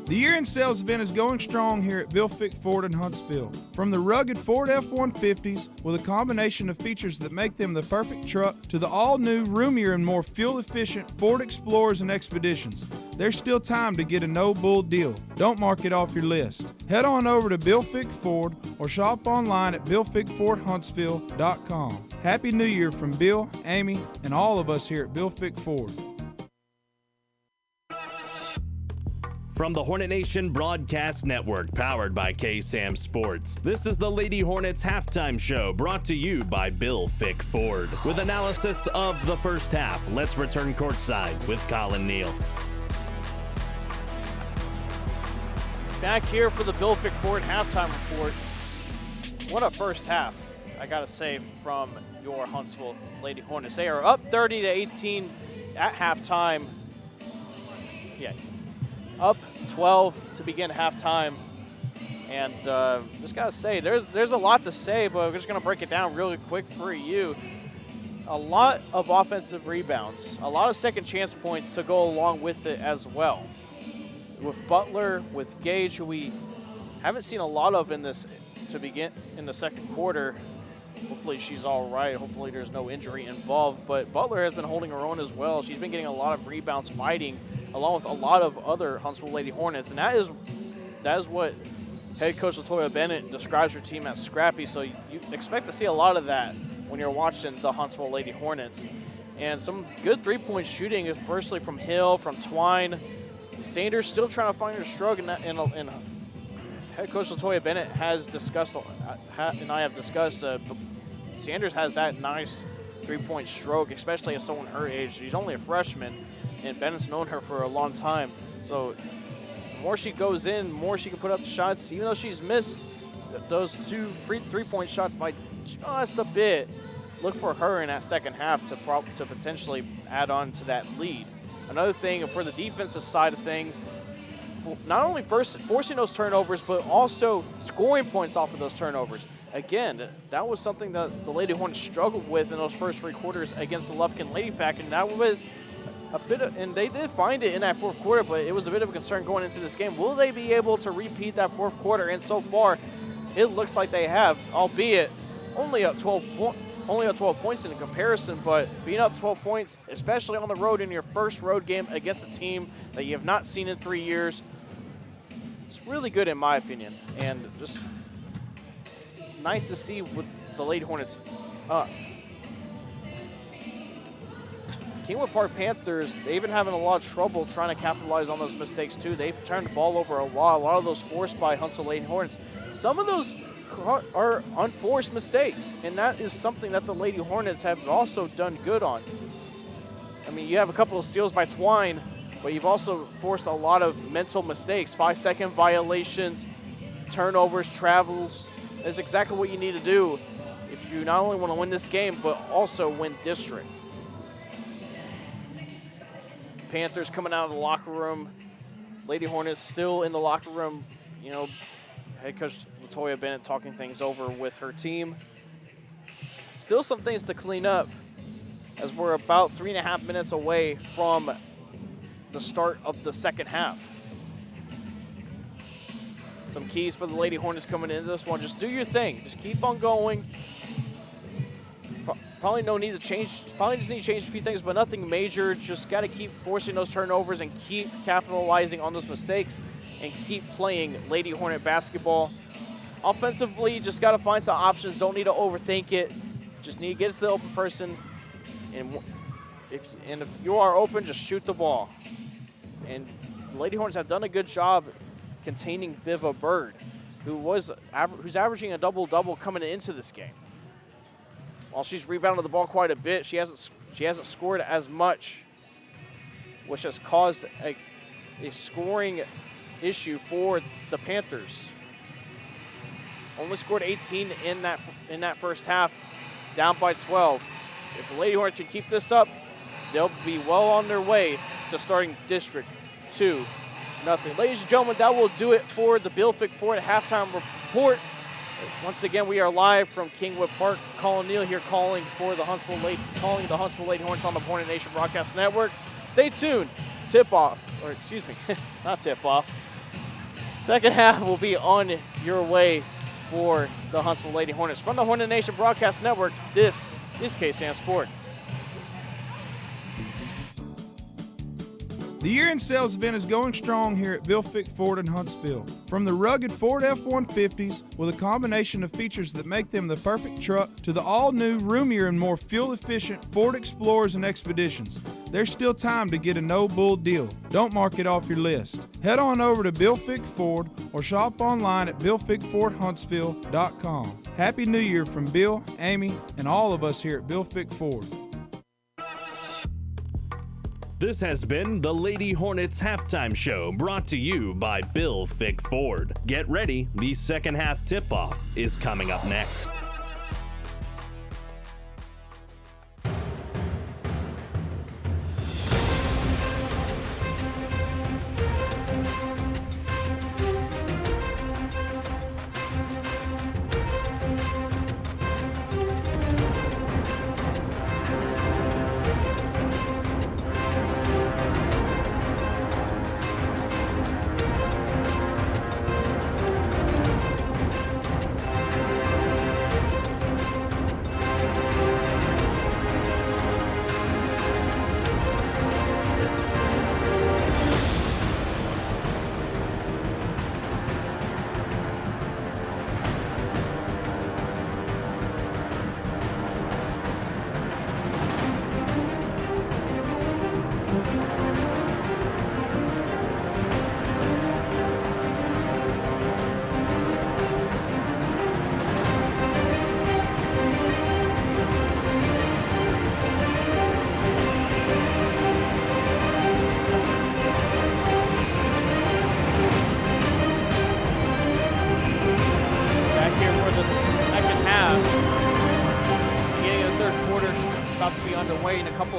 The year-end sales event is going strong here at Bill Fick Ford in Huntsville. From the rugged Ford F-150s with a combination of features that make them the perfect truck to the all-new, roomier, and more fuel-efficient Ford Explorers and Expeditions, there's still time to get a no-bull deal. Don't mark it off your list. Head on over to Bill Fick Ford or shop online at BillFickFordHuntsville.com. Happy New Year from Bill, Amy, and all of us here at Bill Fick Ford. From the Hornet Nation Broadcast Network, powered by KSAM Sports, this is the Lady Hornets halftime show, brought to you by Bill Fick Ford. With analysis of the first half, let's return courtside with Colin Neal. Back here for the Bill Fick Ford halftime report. What a first half, I gotta say, from your Huntsville Lady Hornets. They are up 30-18 at halftime. Yeah. Up 12 to begin halftime, and just gotta say, there's a lot to say, but we're just gonna break it down really quick for you. A lot of offensive rebounds, a lot of second chance points to go along with it as well. With Butler, with Gage, who we haven't seen a lot of in this to begin in the second quarter. Hopefully she's all right. Hopefully there's no injury involved. But Butler has been holding her own as well. She's been getting a lot of rebounds fighting, along with a lot of other Huntsville Lady Hornets. And that is what head coach Latoya Bennett describes her team as scrappy. So you expect to see a lot of that when you're watching the Huntsville Lady Hornets. And some good three-point shooting, firstly from Hill, from Twine. Sanders still trying to find her stroke, and head coach Latoya Bennett has discussed, and I have discussed, Sanders has that nice three-point stroke, especially as someone her age. She's only a freshman, and Bennett's known her for a long time. So the more she goes in, the more she can put up the shots. Even though she's missed those two three-point shots by just a bit, look for her in that second half to potentially add on to that lead. Another thing for the defensive side of things, not only forcing those turnovers, but also scoring points off of those turnovers. Again, that was something that the Lady Hornets struggled with in those first three quarters against the Lufkin Lady Pack, and that was a bit of, and they did find it in that fourth quarter, but it was a bit of a concern going into this game. Will they be able to repeat that fourth quarter? And so far, it looks like they have, albeit only up 12 points in comparison, but being up 12 points, especially on the road in your first road game against a team that you have not seen in 3 years, it's really good in my opinion, and just nice to see with the Lady Hornets up. Kingwood Park Panthers, they've been having a lot of trouble trying to capitalize on those mistakes too. They've turned the ball over a lot of those forced by Huntsville Lady Hornets. Some of those are unforced mistakes, and that is something that the Lady Hornets have also done good on. I mean, you have a couple of steals by Twine, but you've also forced a lot of mental mistakes, 5-second violations, turnovers, travels. That's exactly what you need to do if you not only want to win this game, but also win district. Panthers coming out of the locker room. Lady Hornets still in the locker room, you know, head coach Latoya Bennett talking things over with her team. Still some things to clean up as we're about 3.5 minutes away from the start of the second half. Some keys for the Lady Hornets coming into this one. Just do your thing. Just keep on going. Probably no need to change. Probably just need to change a few things, but nothing major. Just got to keep forcing those turnovers and keep capitalizing on those mistakes and keep playing Lady Hornet basketball. Offensively, just got to find some options. Don't need to overthink it. Just need to get it to the open person. And if you are open, just shoot the ball. And the Lady Hornets have done a good job containing Biva Bird, who's averaging a double-double coming into this game. While she's rebounded the ball quite a bit, she hasn't scored as much, which has caused a scoring issue for the Panthers. Only scored 18 in that first half, down by 12. If the Lady Hornets can keep this up, they'll be well on their way to starting District 2-0. Ladies and gentlemen, that will do it for the Bill Fick Ford halftime report. Once again, we are live from Kingwood Park. Colin Neal here calling the Huntsville Lady Hornets on the Hornet Nation Broadcast Network. Stay tuned. Not tip-off. Second half will be on your way for the Huntsville Lady Hornets. From the Hornet Nation Broadcast Network, this is KSAM Sports. The year-end sales event is going strong here at Bill Fick Ford in Huntsville. From the rugged Ford F-150s with a combination of features that make them the perfect truck to the all-new, roomier, and more fuel-efficient Ford Explorers and Expeditions, there's still time to get a no-bull deal. Don't mark it off your list. Head on over to Bill Fick Ford or shop online at BillFickFordHuntsville.com. Happy New Year from Bill, Amy, and all of us here at Bill Fick Ford. This has been the Lady Hornets halftime show, brought to you by Bill Fick Ford. Get ready, the second half tip-off is coming up next.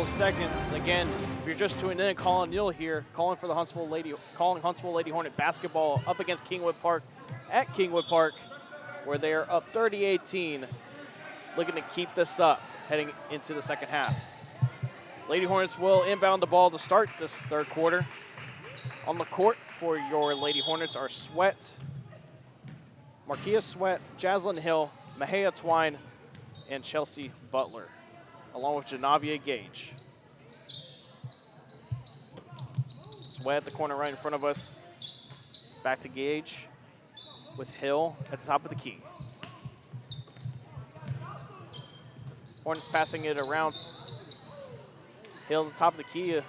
Seconds. Again, if you're just tuning in, Colin Neal here, calling for the Huntsville Lady Hornet basketball up against Kingwood Park at Kingwood Park, where they are up 30-18, looking to keep this up heading into the second half. Lady Hornets will inbound the ball to start this third quarter. On the court for your Lady Hornets are Sweat, Markia Sweat, Jaslyn Hill, Mahea Twine, and Chelsea Butler, along with Janavia Gage. Sweat at the corner right in front of us. Back to Gage with Hill at the top of the key. Hornets passing it around. Hill at the top of the key.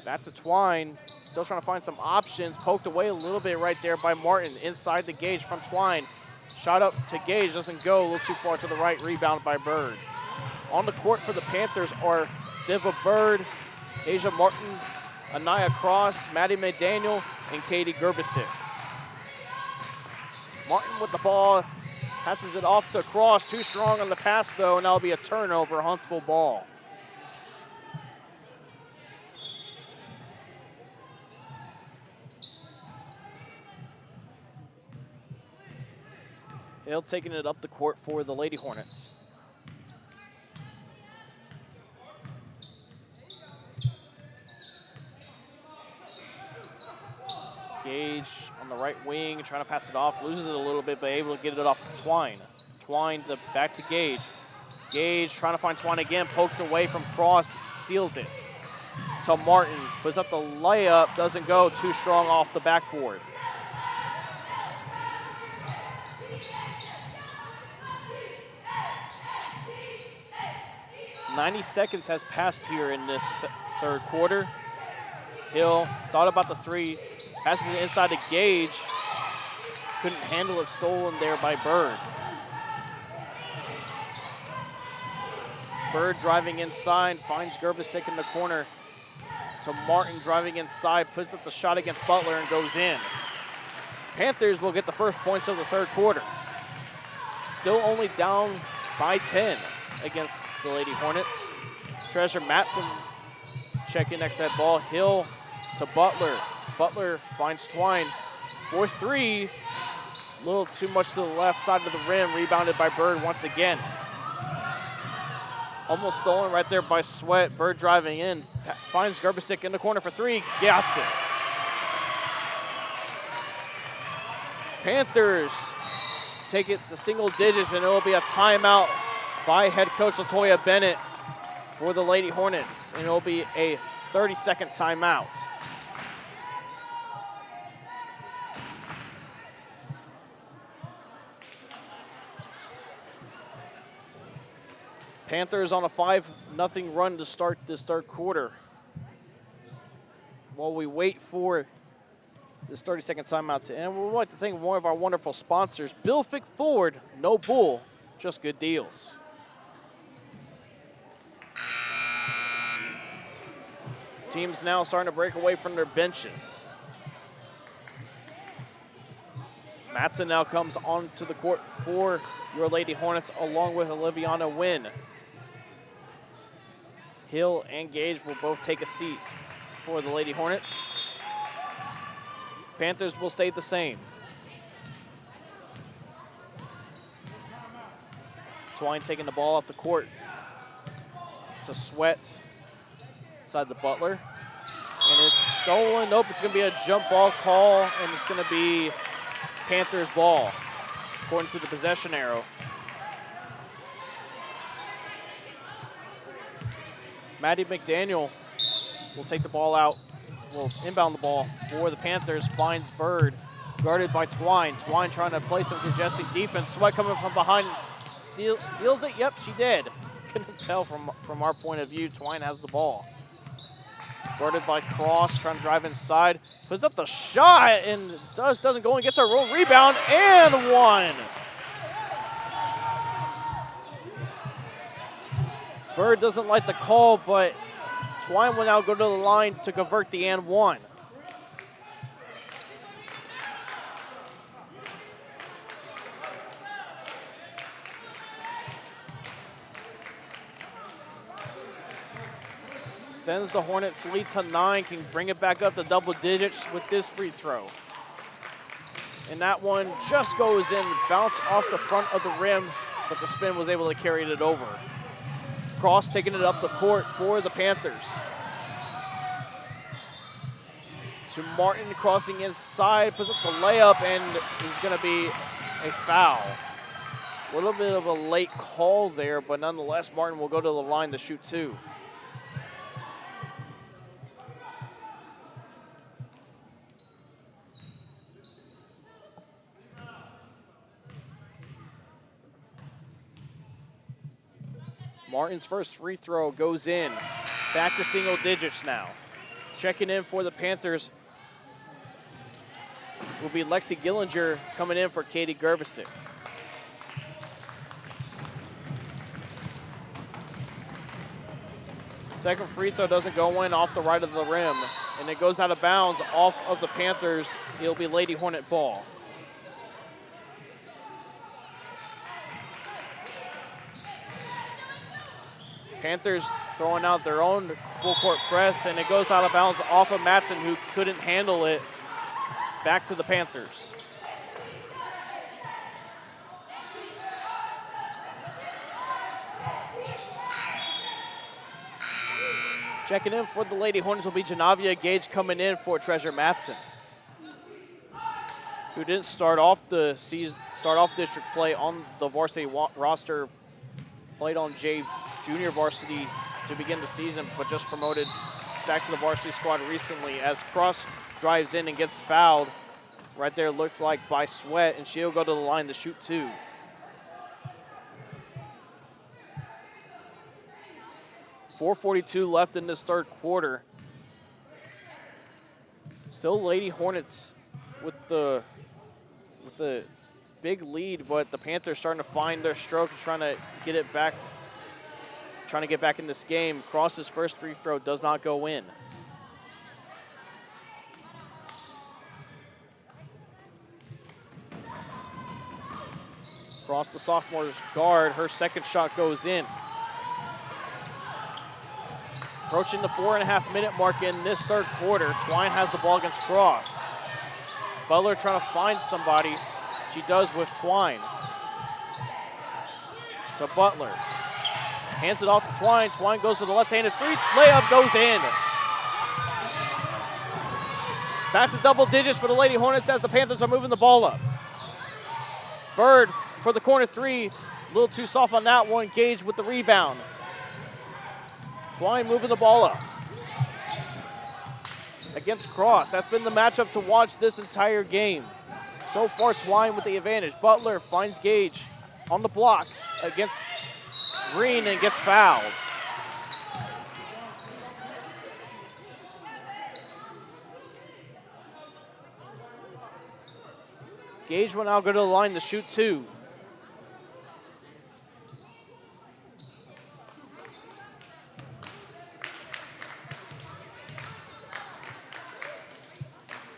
Back to Twine. Still trying to find some options. Poked away a little bit right there by Martin. Inside the Gage from Twine. Shot up to Gage. Doesn't go. A little too far to the right. Rebound by Bird. On the court for the Panthers are Diva Bird, Asia Martin, Anaya Cross, Maddie McDaniel, and Katie Gerbisic. Martin with the ball, passes it off to Cross. Too strong on the pass, though, and that'll be a turnover, Huntsville ball. Hill taking it up the court for the Lady Hornets. Gage on the right wing, trying to pass it off, loses it a little bit, but able to get it off to Twine. Twine back to Gage. Gage trying to find Twine again, poked away from Cross, steals it. To Martin, puts up the layup, doesn't go, too strong off the backboard. .90 seconds has passed here in this third quarter. Hill thought about the three, passes it inside to Gage. Couldn't handle it, stolen there by Bird. Bird driving inside, finds Gerbisic in the corner. To Martin driving inside, puts up the shot against Butler and goes in. Panthers will get the first points of the third quarter. Still only down by 10 against the Lady Hornets. Treasure Matson checking next to that ball. Hill to Butler. Butler finds Twine for three. A little too much to the left side of the rim. Rebounded by Bird once again. Almost stolen right there by Sweat. Bird driving in. Finds Gerbisic in the corner for three. Gets it. Panthers take it to single digits, and it will be a timeout by head coach LaToya Bennett for the Lady Hornets, and it will be a 30-second timeout. Panthers on a 5-0 run to start this third quarter. While we wait for this 30-second timeout to end, we'd like to thank one of our wonderful sponsors, Bill Fick Ford, no bull, just good deals. Teams now starting to break away from their benches. Matson now comes onto the court for your Lady Hornets along with Oliviana Wynn. Hill and Gage will both take a seat for the Lady Hornets. Panthers will stay the same. Twine taking the ball off the court to Sweat inside the Butler. And it's stolen. Nope, it's going to be a jump ball call, and it's going to be Panthers ball, according to the possession arrow. Maddie McDaniel will take the ball out, will inbound the ball for the Panthers, finds Bird, guarded by Twine. Twine trying to play some congesting defense. Sweat coming from behind, steals it. Yep, she did. Couldn't tell from our point of view. Twine has the ball. Guarded by Cross, trying to drive inside. Puts up the shot and doesn't go and gets a roll rebound and one. Bird doesn't like the call, but Twine will now go to the line to convert the and one. Extends the Hornets lead to 9, can bring it back up to double digits with this free throw. And that one just goes in, bounced off the front of the rim, but the spin was able to carry it over. Cross taking it up the court for the Panthers. To Martin crossing inside, puts up the layup, and is going to be a foul. A little bit of a late call there, but nonetheless, Martin will go to the line to shoot two. Martin's first free throw goes in. Back to single digits now. Checking in for the Panthers will be Lexi Gillinger, coming in for Katie Gerbisic. Second free throw doesn't go in, off the right of the rim, and it goes out of bounds off of the Panthers. It'll be Lady Hornet ball. Panthers throwing out their own full court press, and it goes out of bounds off of Matson, who couldn't handle it. Back to the Panthers. Checking in for the Lady Hornets will be Janavia Gage, coming in for Treasure Matson, who didn't start off the season, district play on the varsity roster, played on junior varsity to begin the season, but just promoted back to the varsity squad recently as Cross drives in and gets fouled. Right there looked like by Sweat, and she'll go to the line to shoot two. .442 left in this third quarter. Still Lady Hornets with the big lead, but the Panthers starting to find their stroke and trying to get it back, trying to get back in this game. Cross's first free throw does not go in. Cross, the sophomore's guard, her second shot goes in. Approaching the 4.5-minute mark in this third quarter. Twine has the ball against Cross. Butler trying to find somebody. She does with Twine. To Butler. Hands it off to Twine. Twine goes for the left-handed free. Layup goes in. Back to double digits for the Lady Hornets as the Panthers are moving the ball up. Bird for the corner three. A little too soft on that one. Gage with the rebound. Twine moving the ball up. Against Cross. That's been the matchup to watch this entire game. So far, Twine with the advantage. Butler finds Gage on the block against Green and gets fouled. Gage will now go to the line to shoot two.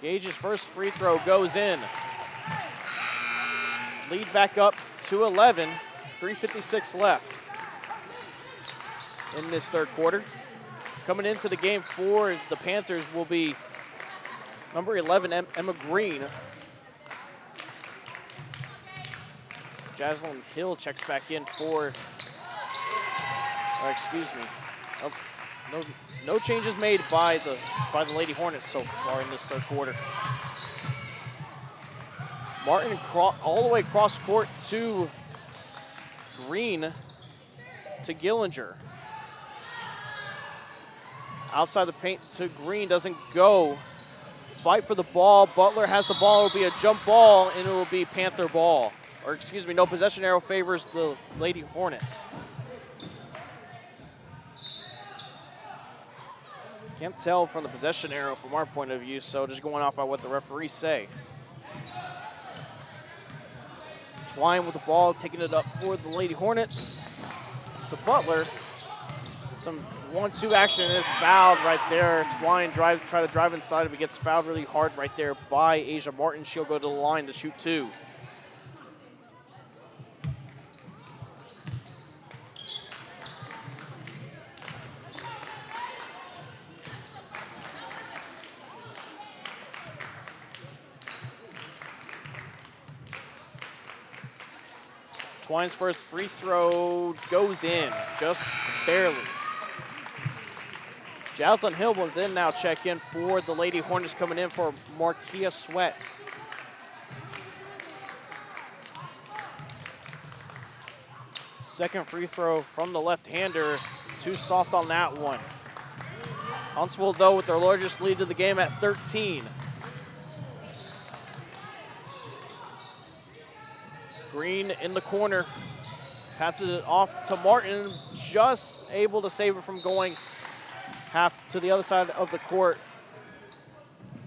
Gage's first free throw goes in. Lead back up to 11, 3:56 left in this third quarter. Coming into the game for the Panthers will be number 11, Emma Green. Jaslyn Hill checks back in for, or excuse me, no changes made by the Lady Hornets so far in this third quarter. Martin all the way across court to Green to Gillinger. Outside the paint to Green, doesn't go. Fight for the ball. Butler has the ball. It will be a jump ball, and it will be Panther ball. Or excuse me, no possession arrow favors the Lady Hornets. Can't tell from the possession arrow from our point of view, so just going off by what the referees say. Twine with the ball, taking it up for the Lady Hornets. To Butler. Some 1-2 action and is fouled right there. Twine try to drive inside, but gets fouled really hard right there by Asia Martin. She'll go to the line to shoot two. Twine's first free throw goes in, just barely. Jaslyn Hill will then now check in for the Lady Hornets, coming in for Markia Sweat. Second free throw from the left-hander, too soft on that one. Huntsville, though, with their largest lead of the game at 13. Green in the corner, passes it off to Martin, just able to save it from going half to the other side of the court.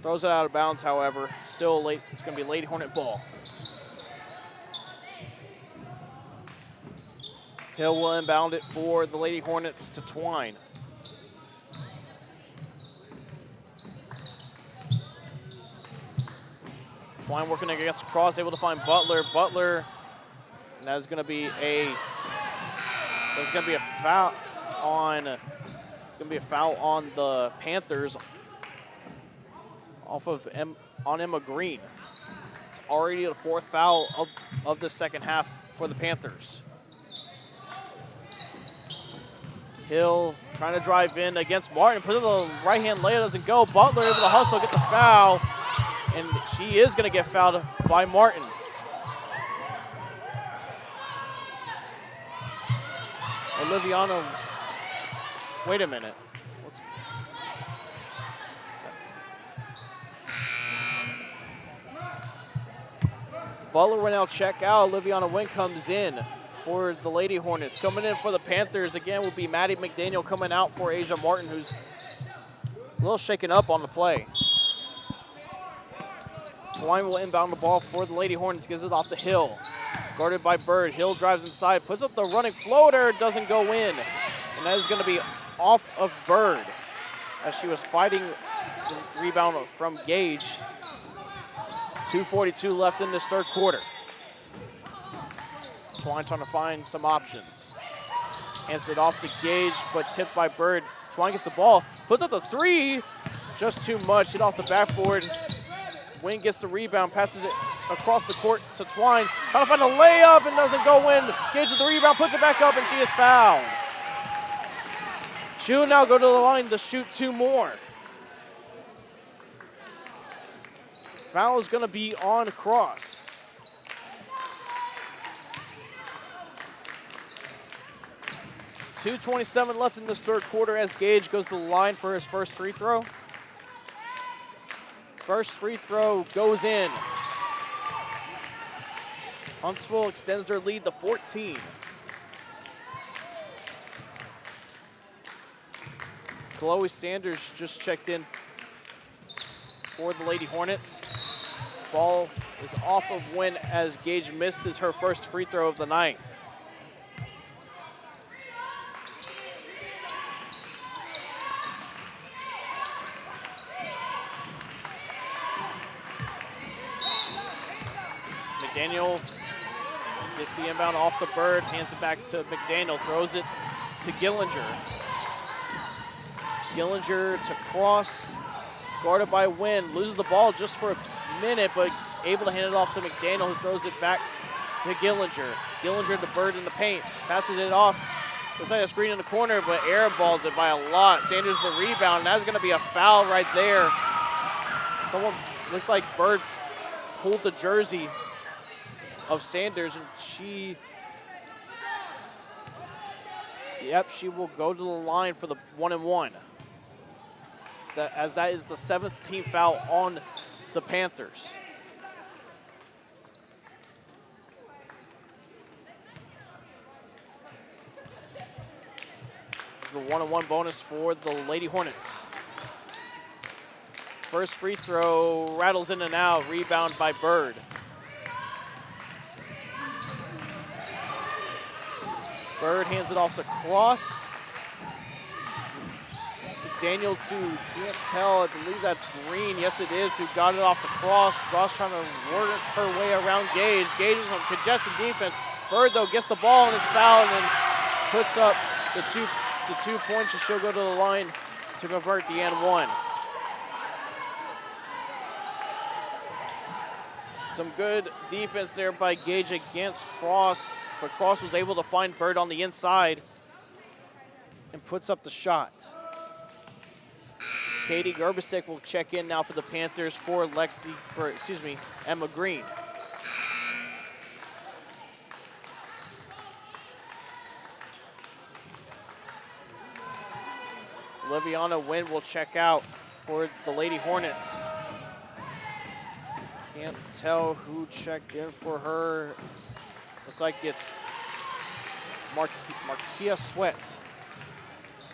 Throws it out of bounds, however. Still late. It's going to be Lady Hornet ball. Hill will inbound it for the Lady Hornets to Twine. Twine working against Cross, able to find Butler. Butler, and that is going to be a foul on. It's going to be a foul on the Panthers off of on Emma Green. It's already the fourth foul of the second half for the Panthers. Hill trying to drive in against Martin. Put it on the right-hand layup, doesn't go. Butler able to hustle, get the foul. And she is going to get fouled by Martin. Oliviano, wait a minute. Butler will now check out. Oliviana Wynn comes in for the Lady Hornets. Coming in for the Panthers again will be Maddie McDaniel, coming out for Asia Martin, who's a little shaken up on the play. Twine will inbound the ball for the Lady Hornets, gives it off the Hill. Guarded by Bird. Hill drives inside, puts up the running floater, doesn't go in. And that is going to be off of Bird as she was fighting the rebound from Gage. 2:42 left in this third quarter. Twine trying to find some options. Hands it off to Gage, but tipped by Bird. Twine gets the ball, puts up the three, just too much, hit off the backboard. Wing gets the rebound, passes it across the court to Twine. Trying to find a layup and doesn't go in. Gage with the rebound, puts it back up, and she is fouled. She'll now go to the line to shoot two more. Foul is going to be on Cross. 2:27 left in this third quarter as Gage goes to the line for his first free throw. First free throw goes in. Huntsville extends their lead to 14. Chloe Sanders just checked in for the Lady Hornets. Ball is off of Wynn as Gage misses her first free throw of the night. McDaniel gets the inbound off the Bird, hands it back to McDaniel, throws it to Gillinger. Gillinger to Cross, guarded by Wynn, loses the ball just for a minute, but able to hand it off to McDaniel, who throws it back to Gillinger. Gillinger, the Bird in the paint, passes it off. Looks like a screen in the corner, but airballs it by a lot. Sanders the rebound, and that's going to be a foul right there. Someone looked like Bird pulled the jersey of Sanders, and she will go to the line for the 1-and-1. As that is the 7th team foul on the Panthers. The 1-and-1 bonus for the Lady Hornets. First free throw rattles in and out, rebound by Bird. Bird hands it off to Cross. It's McDaniel to, can't tell, I believe that's Green. Yes, it is, who got it off to Cross. Cross trying to work her way around Gage. Gage is on congested defense. Bird, though, gets the ball and is fouled and then puts up the two points, and she'll go to the line to convert the N1. Some good defense there by Gage against Cross, but Cross was able to find Bird on the inside and puts up the shot. Katie Gerbisek will check in now for the Panthers for Emma Green. Liviana Wynn will check out for the Lady Hornets. Can't tell who checked in for her. Looks like it's Markia Sweat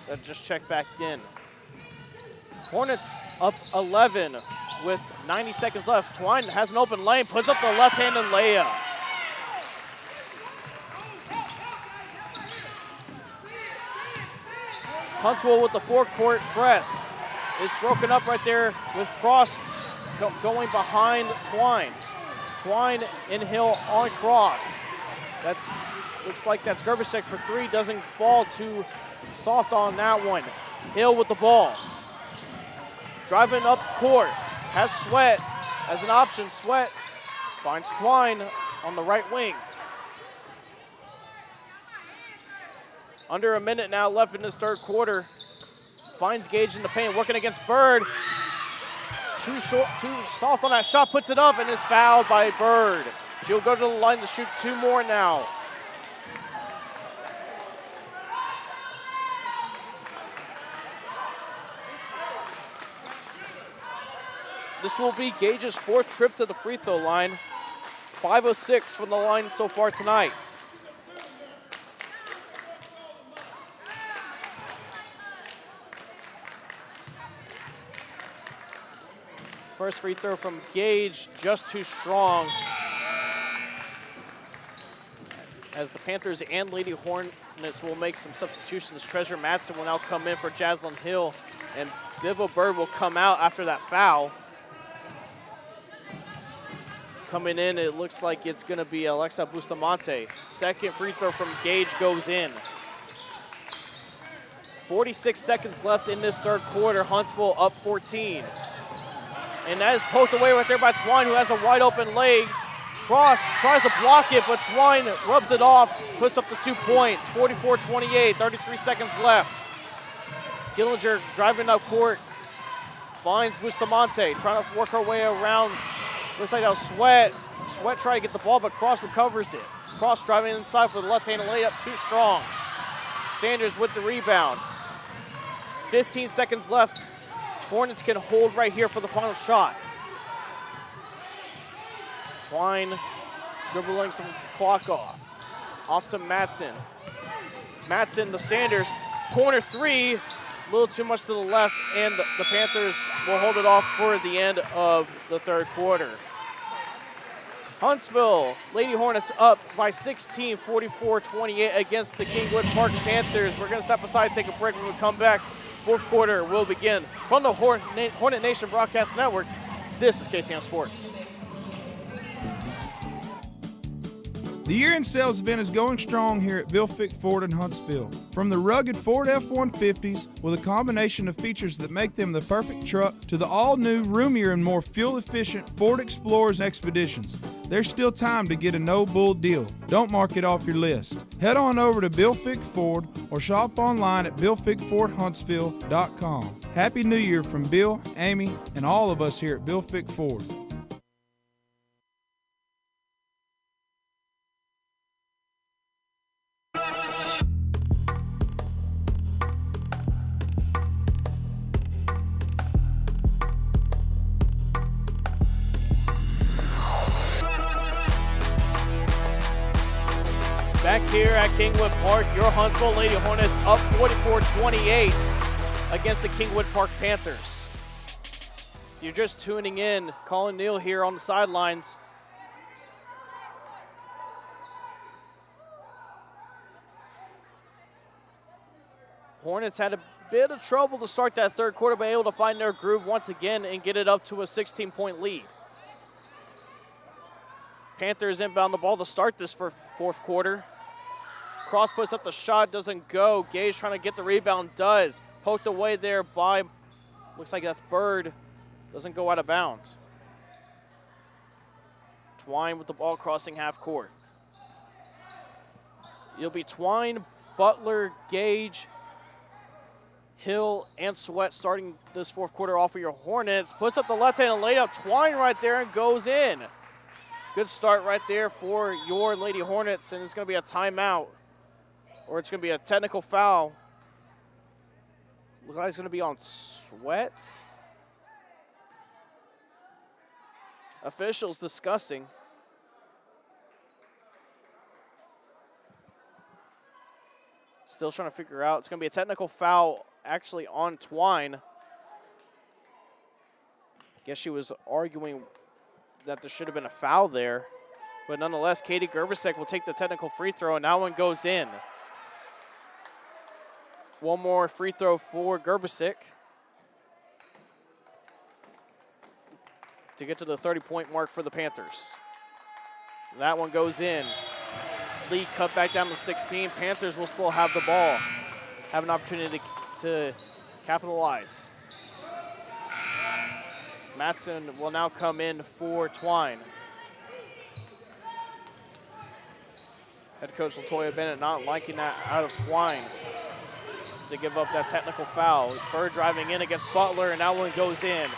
that just checked back in. Hornets up 11 with 90 seconds left. Twine has an open lane, puts up the left-handed layup. Huntsville with the forecourt press. It's broken up right there with Cross going behind Twine. Twine in Hill on Cross. Looks like that's Gerbisek for three. Doesn't fall too soft on that one. Hill with the ball. Driving up court. Has Sweat as an option. Sweat finds Twine on the right wing. Under a minute now left in this third quarter. Finds Gage in the paint, working against Bird. Too soft on that shot, puts it up and is fouled by Bird. She'll go to the line to shoot two more now. This will be Gage's fourth trip to the free throw line. 5 of 6 from the line so far tonight. First free throw from Gage, just too strong. As the Panthers and Lady Hornets will make some substitutions. Treasure Madsen will now come in for Jaslyn Hill, and Bivo Bird will come out after that foul. Coming in, it looks like it's going to be Alexa Bustamante. Second free throw from Gage goes in. 46 seconds left in this third quarter. Huntsville up 14. And that is poked away right there by Twine, who has a wide open leg. Cross tries to block it, but Twine rubs it off, puts up the 2 points. 44-28, 33 seconds left. Gillinger driving up court, finds Bustamante, trying to work her way around. Looks like that was Sweat. Sweat trying to get the ball, but Cross recovers it. Cross driving inside for the left-handed layup, too strong. Sanders with the rebound. 15 seconds left. Hornets can hold right here for the final shot. Twine dribbling some clock off. Off to Madsen. Madsen, the Sanders, corner three. A little too much to the left, and the Panthers will hold it off for the end of the third quarter. Huntsville Lady Hornets up by 16, 44-28 against the Kingwood Park Panthers. We're going to step aside, take a break. When we come back, fourth quarter will begin. From the Hornet Nation Broadcast Network, this is KSAM Sports. The year-end sales event is going strong here at Bill Fick Ford in Huntsville. From the rugged Ford F-150s with a combination of features that make them the perfect truck to the all-new, roomier, and more fuel-efficient Ford Explorers Expeditions, there's still time to get a no-bull deal. Don't mark it off your list. Head on over to Bill Fick Ford or shop online at BillFickFordHuntsville.com. Happy New Year from Bill, Amy, and all of us here at Bill Fick Ford. Back here at Kingwood Park, your Huntsville Lady Hornets up 44-28 against the Kingwood Park Panthers. If you're just tuning in, Colin Neal here on the sidelines. Hornets had a bit of trouble to start that third quarter, but able to find their groove once again and get it up to a 16-point lead. Panthers inbound the ball to start this fourth quarter. Cross puts up the shot, doesn't go. Gage trying to get the rebound, does. Poked away there by, looks like that's Bird. Doesn't go out of bounds. Twine with the ball crossing half court. It'll be Twine, Butler, Gage, Hill, and Sweat starting this fourth quarter off for your Hornets. Puts up the left hand and laid out. Twine right there and goes in. Good start right there for your Lady Hornets, and it's going to be a timeout, or it's going to be a technical foul. Looks like it's going to be on Sweat. Officials discussing. Still trying to figure out. It's going to be a technical foul actually on Twine. Guess she was arguing that there should have been a foul there. But nonetheless, Katie Gerbisek will take the technical free throw, and that one goes in. One more free throw for Gerbisek to get to the 30-point mark for the Panthers. That one goes in. Lead cut back down to 16. Panthers will still have the ball. Have an opportunity to capitalize. Madsen will now come in for Twine. Head coach Latoya Bennett not liking that out of Twine to give up that technical foul. Bird driving in against Butler, and that one goes in.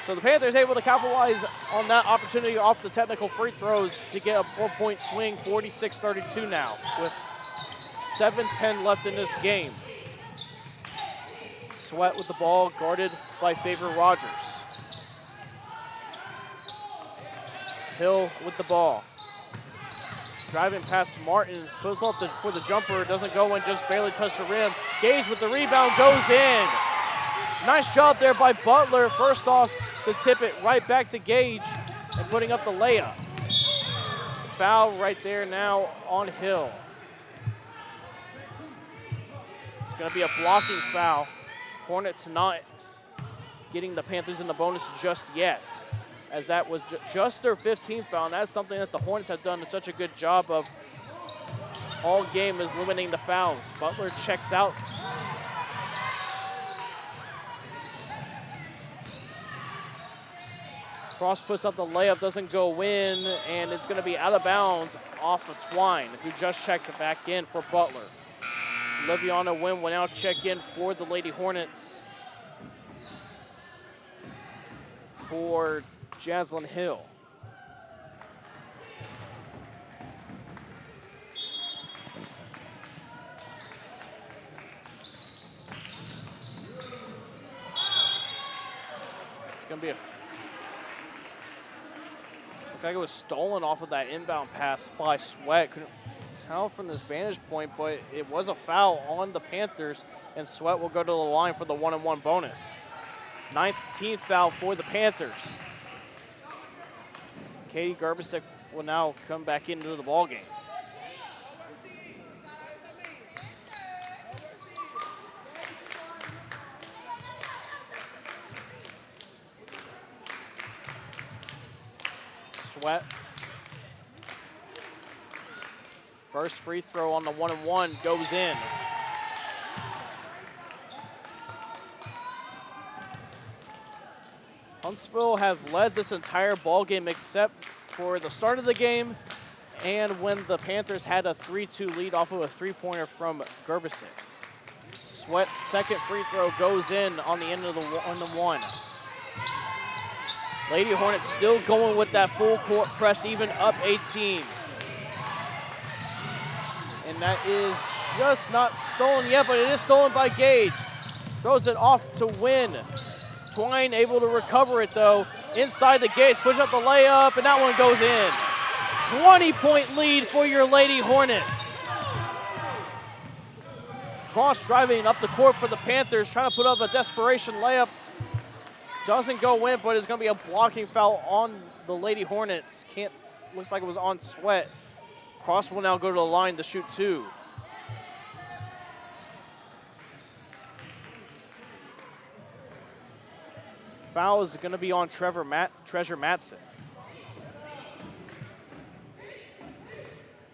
So the Panthers able to capitalize on that opportunity off the technical free throws to get a 4-point swing, 46-32 now, with 7:10 left in this game. Sweat with the ball, guarded by Favor Rogers. Hill with the ball. Driving past Martin, goes up for the jumper, doesn't go in, just barely touched the rim. Gage with the rebound, goes in. Nice job there by Butler, first off to tip it right back to Gage and putting up the layup. Foul right there now on Hill. It's gonna be a blocking foul. Hornets not getting the Panthers in the bonus just yet, as that was just their 15th foul, and that's something that the Hornets have done such a good job of all game, is limiting the fouls. Butler checks out. Cross puts up the layup, doesn't go in, and it's gonna be out of bounds off of Twine, who just checked it back in for Butler. Liviana Wynn will now check in for the Lady Hornets for Jaslyn Hill. to be a... Looked like it was stolen off of that inbound pass by Sweat. Couldn't tell from this vantage point, but it was a foul on the Panthers, and Sweat will go to the line for the 1-and-1 bonus. 19th foul for the Panthers. Katie Gerbisek will now come back into the ballgame. Sweat. First free throw on the 1-and-1 goes in. Huntsville have led this entire ball game except for the start of the game and when the Panthers had a 3-2 lead off of a three-pointer from Gerbisek. Sweat's second free throw goes in on the end of the 1-and-1. Lady Hornets still going with that full court press, even up 18. And that is just not stolen yet, but it is stolen by Gage. Throws it off to Win. Twine able to recover it though. Inside the gates, push up the layup, and that one goes in. 20-point lead for your Lady Hornets. Cross driving up the court for the Panthers, trying to put up a desperation layup. Doesn't go in, but it's going to be a blocking foul on the Lady Hornets. Looks like it was on Sweat. Cross will now go to the line to shoot two. Foul is going to be on Treasure Matson.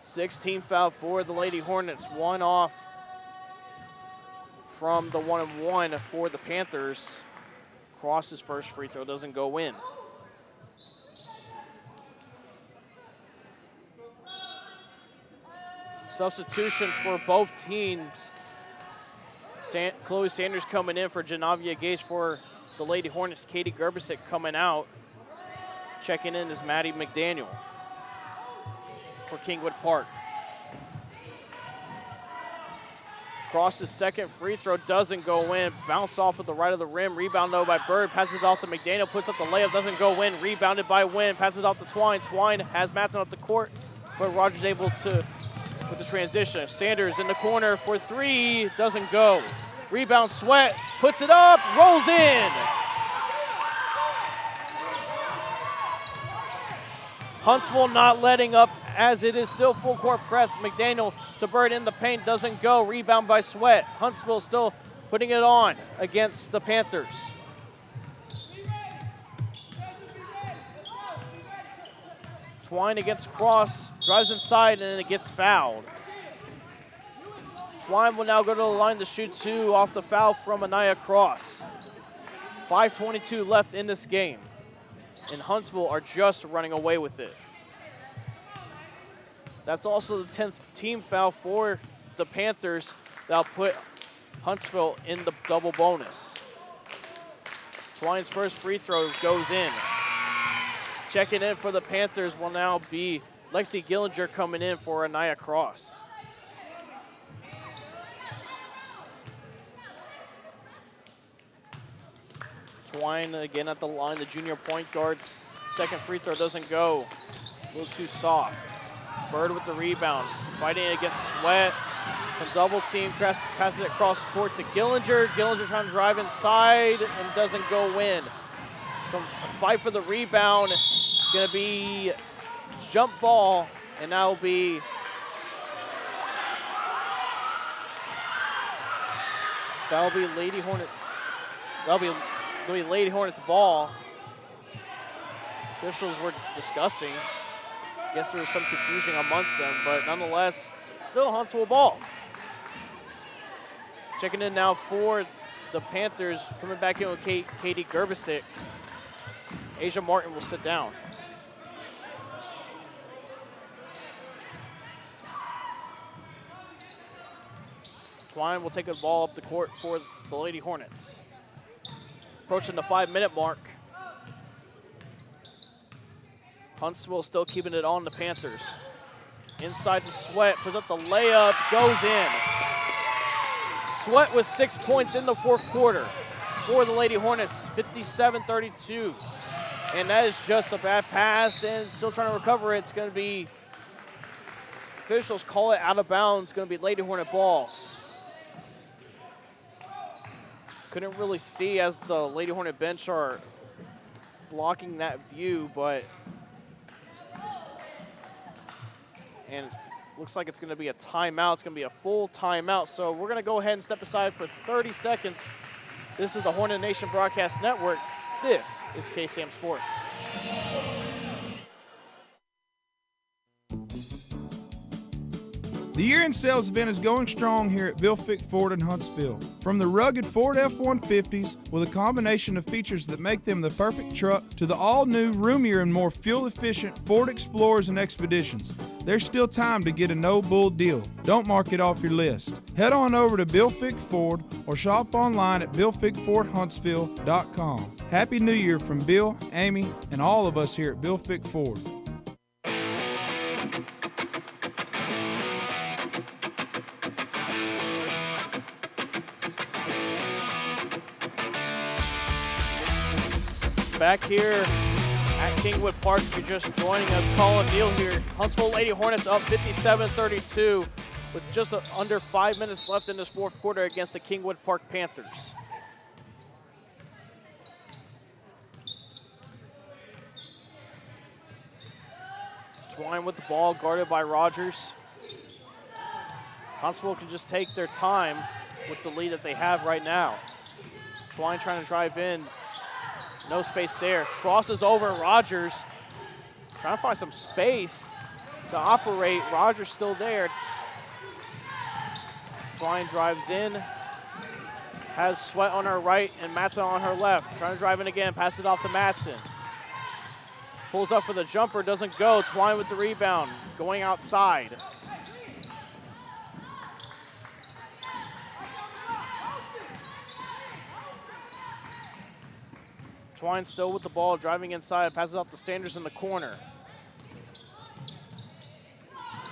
16th foul for the Lady Hornets. One off from the 1-and-1 for the Panthers. Cross's first free throw doesn't go in. Substitution for both teams. Chloe Sanders coming in for Janavia Gage for the Lady Hornets. Katie Gerbisek coming out. Checking in is Maddie McDaniel for Kingwood Park. Cross's second free throw doesn't go in. Bounce off of the right of the rim. Rebound though by Bird. Passes it off to McDaniel. Puts up the layup. Doesn't go in. Rebounded by Wynn. Passes it off to Twine. Twine has Matson up the court, but Rogers able to with the transition. Sanders in the corner for three. Doesn't go. Rebound Sweat. Puts it up. Rolls in. Huntsville not letting up as it is still full court press. McDaniel to Bird in the paint, doesn't go. Rebound by Sweat. Huntsville still putting it on against the Panthers. Twine against Cross, drives inside and it gets fouled. Twine will now go to the line to shoot two off the foul from Anaya Cross. 5:22 left in this game, and Huntsville are just running away with it. That's also the 10th team foul for the Panthers. That'll put Huntsville in the double bonus. Twine's first free throw goes in. Checking in for the Panthers will now be Lexi Gillinger coming in for Anaya Cross. Twine again at the line, the junior point guard's second free throw doesn't go. A little too soft. Bird with the rebound, fighting against Sweat. Some double team, passes it across court to Gillinger. Gillinger trying to drive inside and doesn't go in. Some fight for the rebound. It's gonna be jump ball, and that'll be Lady Hornet. That'll be Lady Hornets ball. Officials were discussing. I guess there was some confusion amongst them, but nonetheless, still Huntsville ball. Checking in now for the Panthers, coming back in with Katie Gerbisek. Asia Martin will sit down. Twine will take the ball up the court for the Lady Hornets. Approaching the 5-minute mark. Huntsville still keeping it on the Panthers. Inside to Sweat, puts up the layup, goes in. Sweat with 6 points in the fourth quarter. for the Lady Hornets, 57-32. And that is just a bad pass, and still trying to recover it. It's going to be, officials call it out of bounds. It's going to be Lady Hornet ball. Couldn't really see as the Lady Hornet bench are blocking that view, but and it looks like it's going to be a timeout. It's going to be a full timeout. So we're going to go ahead and step aside for 30 seconds. This is the Hornet Nation Broadcast Network. This is KSAM Sports. The year-end sales event is going strong here at Bill Fick Ford in Huntsville. From the rugged Ford F-150s with a combination of features that make them the perfect truck to the all-new, roomier, and more fuel-efficient Ford Explorers and Expeditions, there's still time to get a no-bull deal. Don't mark it off your list. Head on over to Bill Fick Ford or shop online at BillFickFordHuntsville.com. Happy New Year from Bill, Amy, and all of us here at Bill Fick Ford. Back here at Kingwood Park, if you're just joining us, Colin Neal here. Huntsville Lady Hornets up 57-32 with just under 5 minutes left in this fourth quarter against the Kingwood Park Panthers. Twine with the ball, guarded by Rogers. Huntsville can just take their time with the lead that they have right now. Twine trying to drive in. No space there. Crosses over Rogers. Trying to find some space to operate. Rogers still there. Twine drives in. Has Sweat on her right and Matson on her left. Trying to drive in again. Passes it off to Matson. Pulls up for the jumper. Doesn't go. Twine with the rebound. Going outside. Twine still with the ball, driving inside, passes off to Sanders in the corner.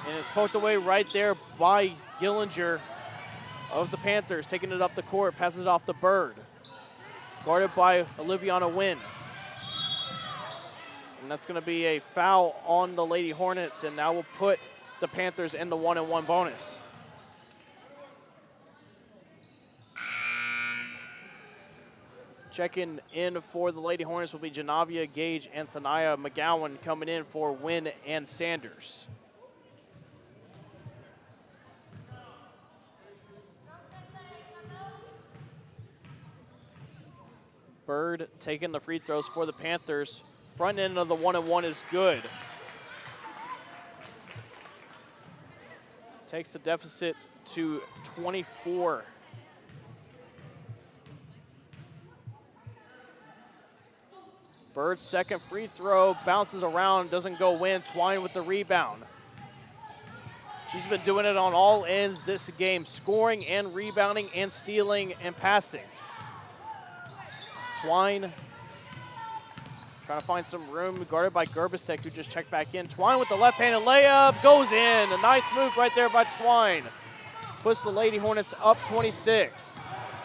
And it's poked away right there by Gillinger of the Panthers, taking it up the court, passes it off to Bird. Guarded by Oliviana Wynn. And that's going to be a foul on the Lady Hornets, and that will put the Panthers in the 1-and-1 bonus. Checking in for the Lady Hornets will be Janavia Gage and Thania McGowan coming in for Wynn and Sanders. Bird taking the free throws for the Panthers. Front end of the 1-and-1 is good. Takes the deficit to 24. Bird's second free throw bounces around, doesn't go in. Twine with the rebound. She's been doing it on all ends this game, scoring and rebounding and stealing and passing. Twine trying to find some room, guarded by Gerbisek, who just checked back in. Twine with the left-handed layup, goes in. A nice move right there by Twine. Puts the Lady Hornets up 26.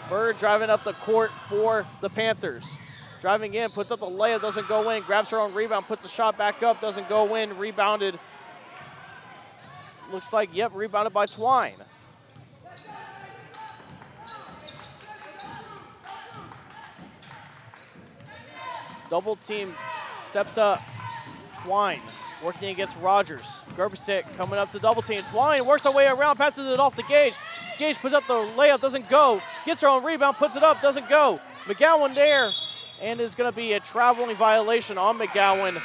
Bird driving up the court for the Panthers. Driving in, puts up a layup, doesn't go in, grabs her own rebound, puts the shot back up, doesn't go in, rebounded. Looks like, yep, rebounded by Twine. Double team steps up. Twine working against Rogers. Gerbisek coming up to double team. Twine works her way around, passes it off to Gage. Gage puts up the layup, doesn't go. Gets her own rebound, puts it up, doesn't go. McGowan there. And is going to be a traveling violation on McGowan.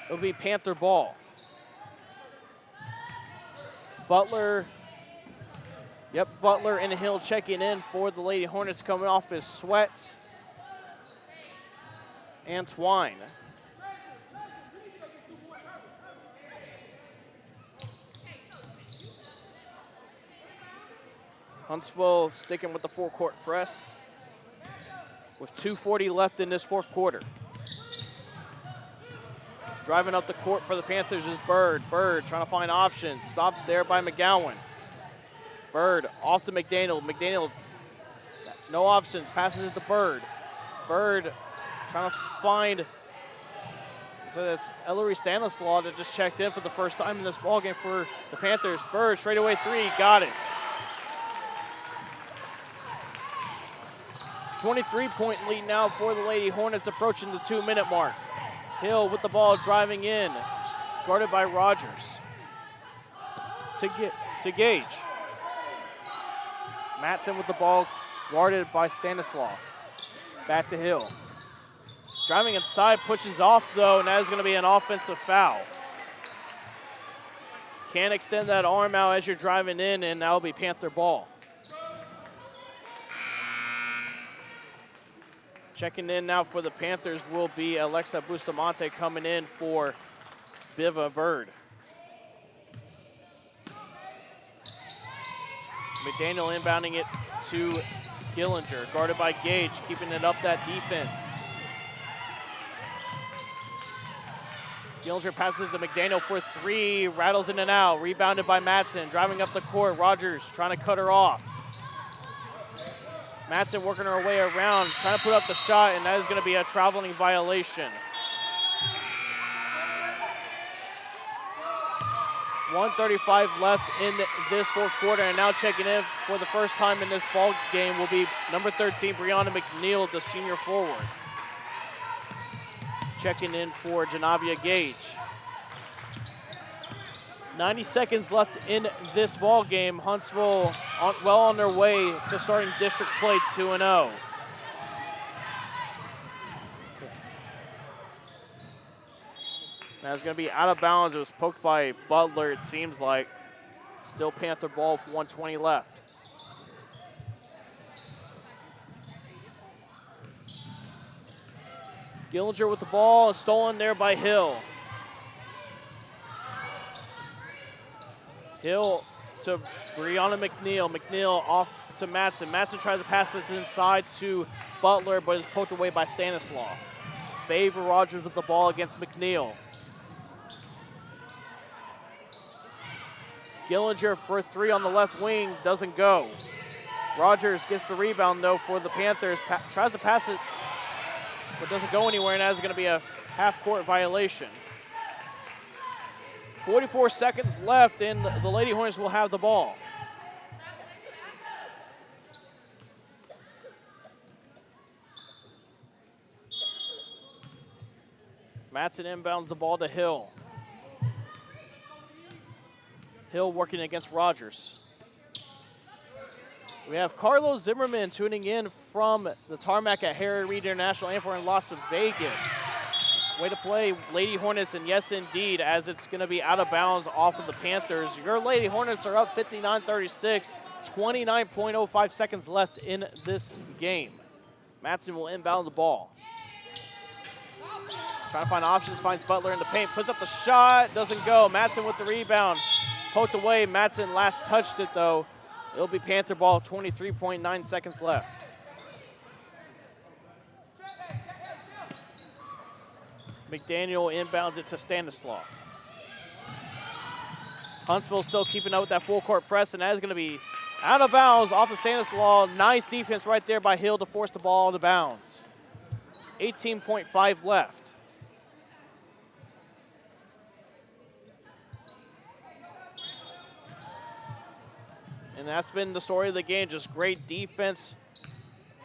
It'll be Panther ball. Butler. Yep, Butler and Hill checking in for the Lady Hornets, coming off his Sweat and Twine. Huntsville sticking with the four-court press with 2:40 left in this fourth quarter. Driving up the court for the Panthers is Bird. Bird trying to find options. Stopped there by McGowan. Bird off to McDaniel. McDaniel No options. Passes it to Bird. Bird trying to find. So that's Ellery Stanislaw that just checked in for the first time in this ballgame for the Panthers. Bird, straightaway three, got it. 23-point lead now for the Lady Hornets, approaching the 2-minute mark. Hill with the ball, driving in, guarded by Rogers. To Gage. Matson with the ball, guarded by Stanislaw. Back to Hill. Driving inside, pushes off though, and that is going to be an offensive foul. Can't extend that arm out as you're driving in, and that'll be Panther ball. Checking in now for the Panthers will be Alexa Bustamante, coming in for Biva Bird. McDaniel inbounding it to Gillinger, guarded by Gage, keeping it up that defense. Gillinger passes it to McDaniel for three, rattles in and out, rebounded by Matson, driving up the court. Rogers trying to cut her off. Matson working her way around, trying to put up the shot, and that is going to be a traveling violation. 1:35 left in this fourth quarter, and now checking in for the first time in this ball game will be number 13, Brianna McNeil, the senior forward. Checking in for Janavia Gage. 90 seconds left in this ball game. Huntsville well on their way to starting district play 2-0. Now it's going to be out of bounds. It was poked by Butler, it seems like. Still Panther ball with 1:20 left. Gillinger with the ball, stolen there by Hill. Hill to Brianna McNeil. McNeil off to Matson. Matson tries to pass this inside to Butler, but is poked away by Stanislaw. Favor Rogers with the ball against McNeil. Gillinger for three on the left wing, doesn't go. Rogers gets the rebound though for the Panthers. Tries to pass it, but doesn't go anywhere, and that is going to be a half-court violation. 44 seconds left, and the Lady Hornets will have the ball. Matson inbounds the ball to Hill. Hill working against Rogers. We have Carlos Zimmerman tuning in from the tarmac at Harry Reid International Airport in Las Vegas. Way to play, Lady Hornets, and yes, indeed, as it's going to be out of bounds off of the Panthers. Your Lady Hornets are up 59-36, 29.05 seconds left in this game. Matson will inbound the ball. Trying to find options, finds Butler in the paint, puts up the shot, doesn't go. Matson with the rebound, poked away. Matson last touched it though. It'll be Panther ball, 23.9 seconds left. McDaniel inbounds it to Stanislaw. Huntsville still keeping up with that full court press, and that is going to be out of bounds off of Stanislaw. Nice defense right there by Hill to force the ball out of bounds. 18.5 left. And that's been the story of the game, just great defense,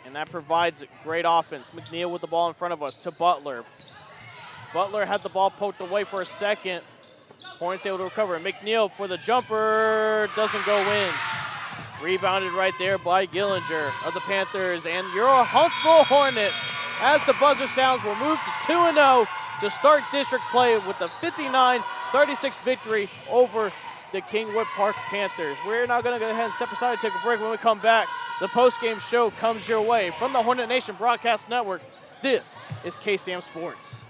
and that provides great offense. McNeil with the ball in front of us to Butler. Butler had the ball poked away for a second. Hornets able to recover. McNeil for the jumper, doesn't go in. Rebounded right there by Gillinger of the Panthers, and your Huntsville Hornets, as the buzzer sounds, will move to 2-0 to start district play with the 59-36 victory over the Kingwood Park Panthers. We're now going to go ahead and step aside and take a break. When we come back, the post-game show comes your way. From the Hornet Nation Broadcast Network, this is KSAM Sports.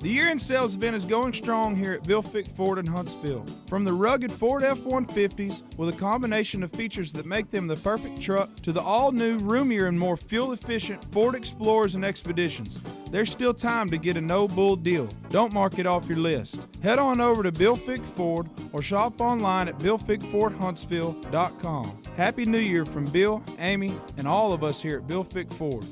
The year-end sales event is going strong here at Vilfic Ford in Huntsville. From the rugged Ford F-150s with a combination of features that make them the perfect truck to the all-new, roomier, and more fuel-efficient Ford Explorers and Expeditions. there's still time to get a no-bull deal. Don't mark it off your list. Head on over to Bill Fick Ford or shop online at BillFickFordHuntsville.com. Happy New Year from Bill, Amy, and all of us here at Bill Fick Ford.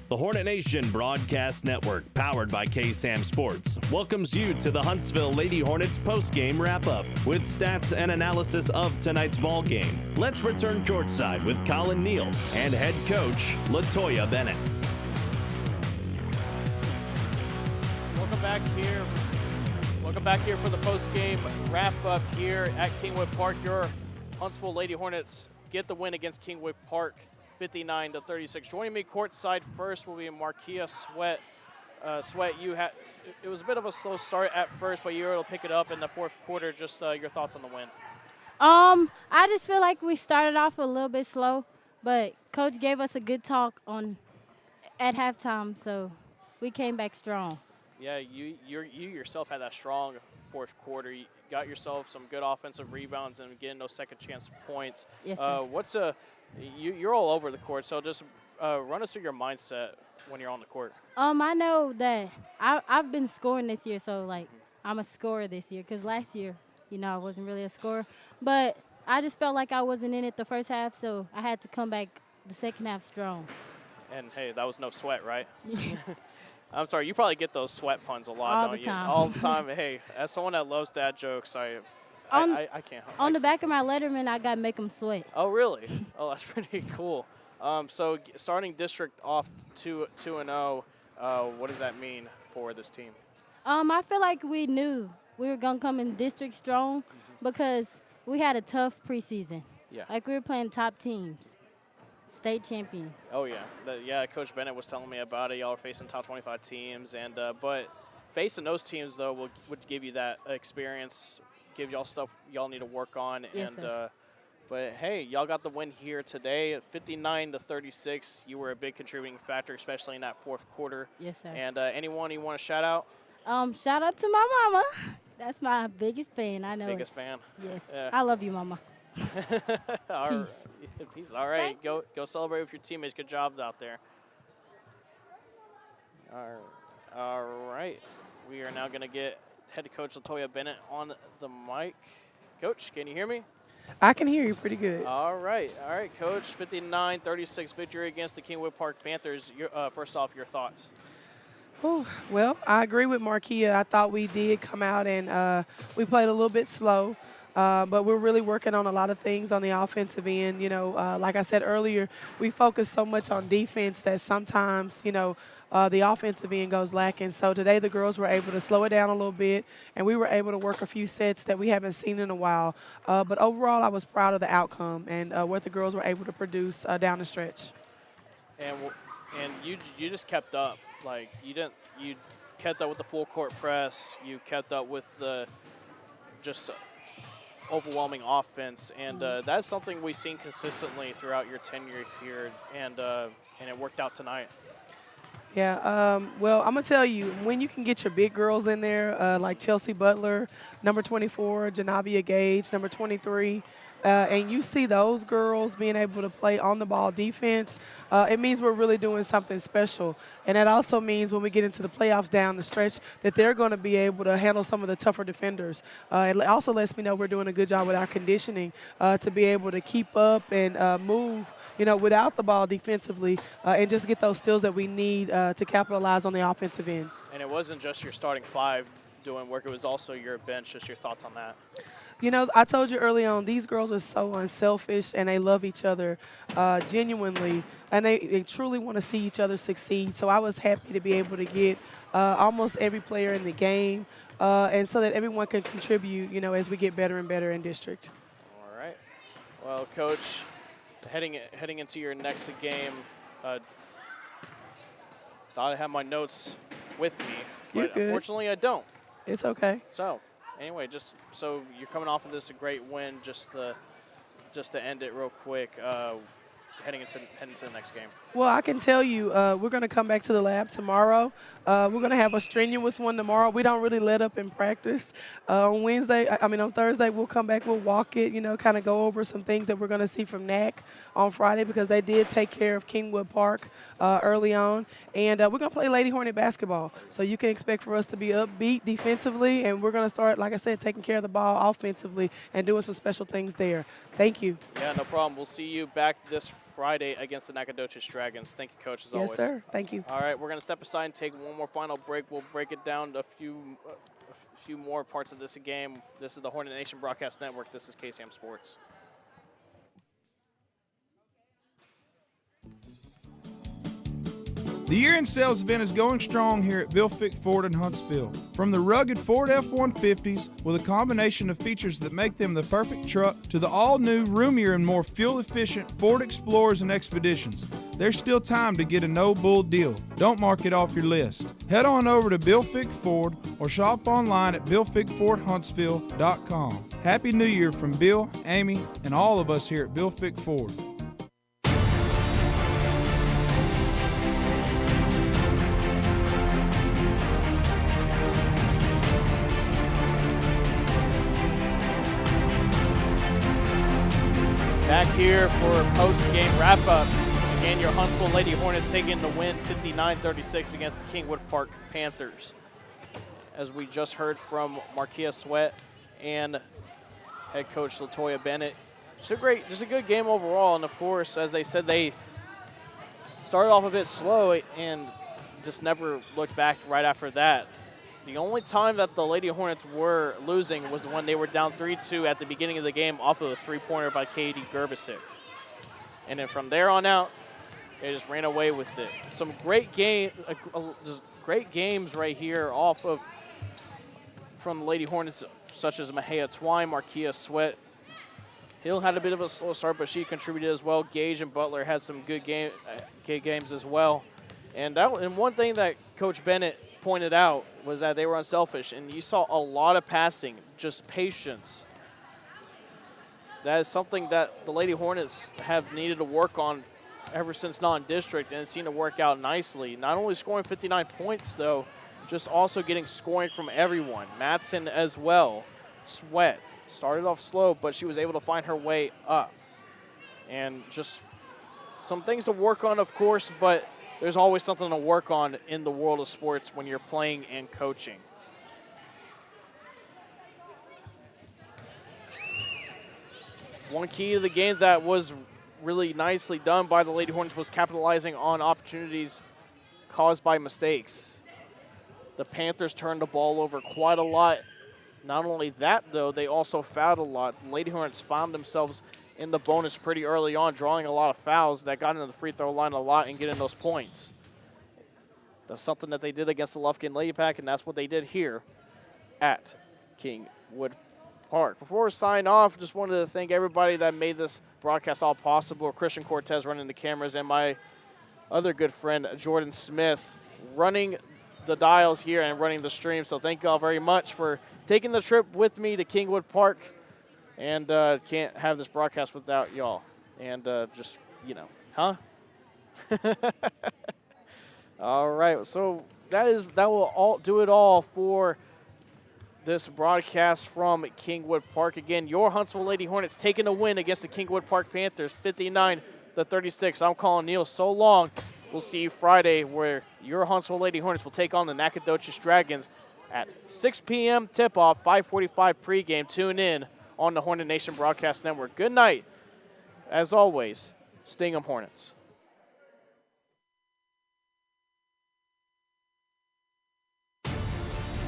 The Hornet Nation Broadcast Network, powered by KSAM Sports, welcomes you to the Huntsville Lady Hornets postgame wrap-up with stats and analysis of tonight's ball game. Let's return courtside with Colin Neal and head coach LaToya Bennett. Welcome back here for the postgame wrap-up here at Kingwood Park. Your Huntsville Lady Hornets get the win against Kingwood Park, 59-36. Joining me courtside first will be Markia Sweat. Sweat, it was a bit of a slow start at first, but you were able to pick it up in the fourth quarter. Just your thoughts on the win. I just feel like we started off a little bit slow, but Coach gave us a good talk at halftime, so we came back strong. Yeah, you yourself had that strong fourth quarter. You got yourself some good offensive rebounds and getting those second chance points. Yes, sir. You're all over the court, so just run us through your mindset when you're on the court. I know that I've been scoring this year, so I'm a scorer this year. Because last year, I wasn't really a scorer, but I just felt like I wasn't in it the first half, so I had to come back the second half strong. And hey, that was no sweat, right? I'm sorry, you probably get those sweat puns a lot, all don't the you? time. All the time. Hey, as someone that loves dad jokes, I can't. On the back of my letterman, I got make them sweat. Oh, really? Oh, that's pretty cool. So starting district off 2-0, what does that mean for this team? I feel like we knew we were going to come in district strong because we had a tough preseason. Yeah. Like we were playing top teams, state champions. Oh, yeah. Coach Bennett was telling me about it. Y'all are facing top 25 teams. But facing those teams, though, would give you that experience, give y'all stuff y'all need to work on. Yes, sir. But, hey, y'all got the win here today at 59-36. You were a big contributing factor, especially in that fourth quarter. Yes, sir. And anyone you want to shout out? Shout out to my mama. That's my biggest fan. I know. Biggest fan? Yes. Yeah. I love you, mama. Peace. Peace. All right. Go celebrate with your teammates. Good job out there. All right. We are now going to get head coach LaToya Bennett on the mic. Coach, can you hear me? I can hear you pretty good. All right, Coach. 59-36 victory against the Kingwood Park Panthers. First off, your thoughts. Oh, well, I agree with Markia. I thought we did come out and we played a little bit slow. But we're really working on a lot of things on the offensive end. Like I said earlier, we focus so much on defense that sometimes, the offensive end goes lacking. So today the girls were able to slow it down a little bit, and we were able to work a few sets that we haven't seen in a while. But overall, I was proud of the outcome and what the girls were able to produce down the stretch. And you just kept up. Like, you kept up with the full court press. You kept up with the just overwhelming offense, and that's something we've seen consistently throughout your tenure here, and it worked out tonight. Yeah, well, I'm going to tell you, when you can get your big girls in there, like Chelsea Butler, number 24, Janavia Gage, number 23, and you see those girls being able to play on-the-ball defense, it means we're really doing something special. And that also means when we get into the playoffs down the stretch that they're going to be able to handle some of the tougher defenders. It also lets me know we're doing a good job with our conditioning to be able to keep up and move, without the ball defensively and just get those steals that we need to capitalize on the offensive end. And it wasn't just your starting five doing work. It was also your bench. Just your thoughts on that. I told you early on, these girls are so unselfish, and they love each other genuinely, and they truly want to see each other succeed. So I was happy to be able to get almost every player in the game, and so that everyone can contribute, as we get better and better in district. All right. Well, Coach, heading into your next game, thought I had my notes with me, but unfortunately I don't. It's okay. So, anyway, just so you're coming off of this a great win, just to end it real quick, heading into the next game. Well, I can tell you, we're going to come back to the lab tomorrow. We're going to have a strenuous one tomorrow. We don't really let up in practice. On Thursday, we'll come back, we'll walk it, kind of go over some things that we're going to see from NAC on Friday because they did take care of Kingwood Park early on. And we're going to play Lady Hornet basketball. So you can expect for us to be upbeat defensively, and we're going to start, like I said, taking care of the ball offensively and doing some special things there. Thank you. Yeah, no problem. We'll see you back this Friday against the Nacogdoches Dragons. Thank you, Coach, as always. Yes, sir. Thank you. All right, we're going to step aside and take one more final break. We'll break it down to a few more parts of this game. This is the Hornet Nation Broadcast Network. This is KSAM Sports. The year-end sales event is going strong here at Bill Fick Ford in Huntsville. From the rugged Ford F-150s with a combination of features that make them the perfect truck to the all-new, roomier, and more fuel-efficient Ford Explorers and Expeditions, there's still time to get a no-bull deal. Don't mark it off your list. Head on over to Bill Fick Ford or shop online at BillFickFordHuntsville.com. Happy New Year from Bill, Amy, and all of us here at Bill Fick Ford. Back here for post-game wrap-up. Again, your Huntsville Lady Hornets taking the win 59-36 against the Kingwood Park Panthers. As we just heard from Markia Sweat and head coach LaToya Bennett. Just a good game overall. And of course, as they said, they started off a bit slow and just never looked back right after that. The only time that the Lady Hornets were losing was when they were down 3-2 at the beginning of the game off of a three-pointer by Katie Gerbisic. And then from there on out, they just ran away with it. Some great games right here from the Lady Hornets, such as Mahea Twine, Markia Sweat. Hill had a bit of a slow start, but she contributed as well. Gage and Butler had some good games as well. And one thing that Coach Bennett pointed out was that they were unselfish, and you saw a lot of passing, just patience. That is something that the Lady Hornets have needed to work on ever since non-district, and it seemed to work out nicely. Not only scoring 59 points, though, just also getting scoring from everyone. Matson as well. Sweat started off slow, but she was able to find her way up. And just some things to work on, of course, but there's always something to work on in the world of sports when you're playing and coaching. One key to the game that was really nicely done by the Lady Hornets was capitalizing on opportunities caused by mistakes. The Panthers turned the ball over quite a lot Not only that, though, they also fouled a lot. The Lady Hornets found themselves in the bonus pretty early on, drawing a lot of fouls that got into the free throw line a lot and getting those points. That's something that they did against the Lufkin Lady Pack, and that's what they did here at Kingwood Park. Before we sign off, just wanted to thank everybody that made this broadcast all possible. Christian Cortez running the cameras, and my other good friend, Jordan Smith, running the dials here and running the stream. So thank you all very much for taking the trip with me to Kingwood Park. And can't have this broadcast without y'all. And just, you know, huh? All right, so that will all do it all for this broadcast from Kingwood Park. Again, your Huntsville Lady Hornets taking a win against the Kingwood Park Panthers, 59-36. I'm calling Neil so long. We'll see you Friday, where your Huntsville Lady Hornets will take on the Nacogdoches Dragons at 6 p.m. tip-off, 5:45 pregame. Tune in on the Hornet Nation Broadcast Network. Good night. As always, Sting 'em Hornets.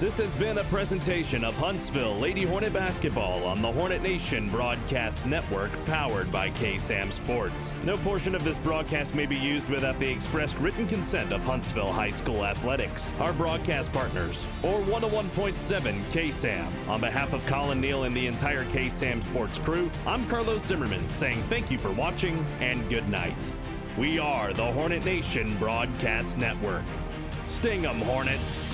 This has been a presentation of Huntsville Lady Hornet Basketball on the Hornet Nation Broadcast Network, powered by KSAM Sports. No portion of this broadcast may be used without the expressed written consent of Huntsville High School Athletics, our broadcast partners, or 101.7 KSAM. On behalf of Colin Neal and the entire KSAM Sports crew, I'm Carlos Zimmerman saying thank you for watching and good night. We are the Hornet Nation Broadcast Network. Sting 'em, Hornets!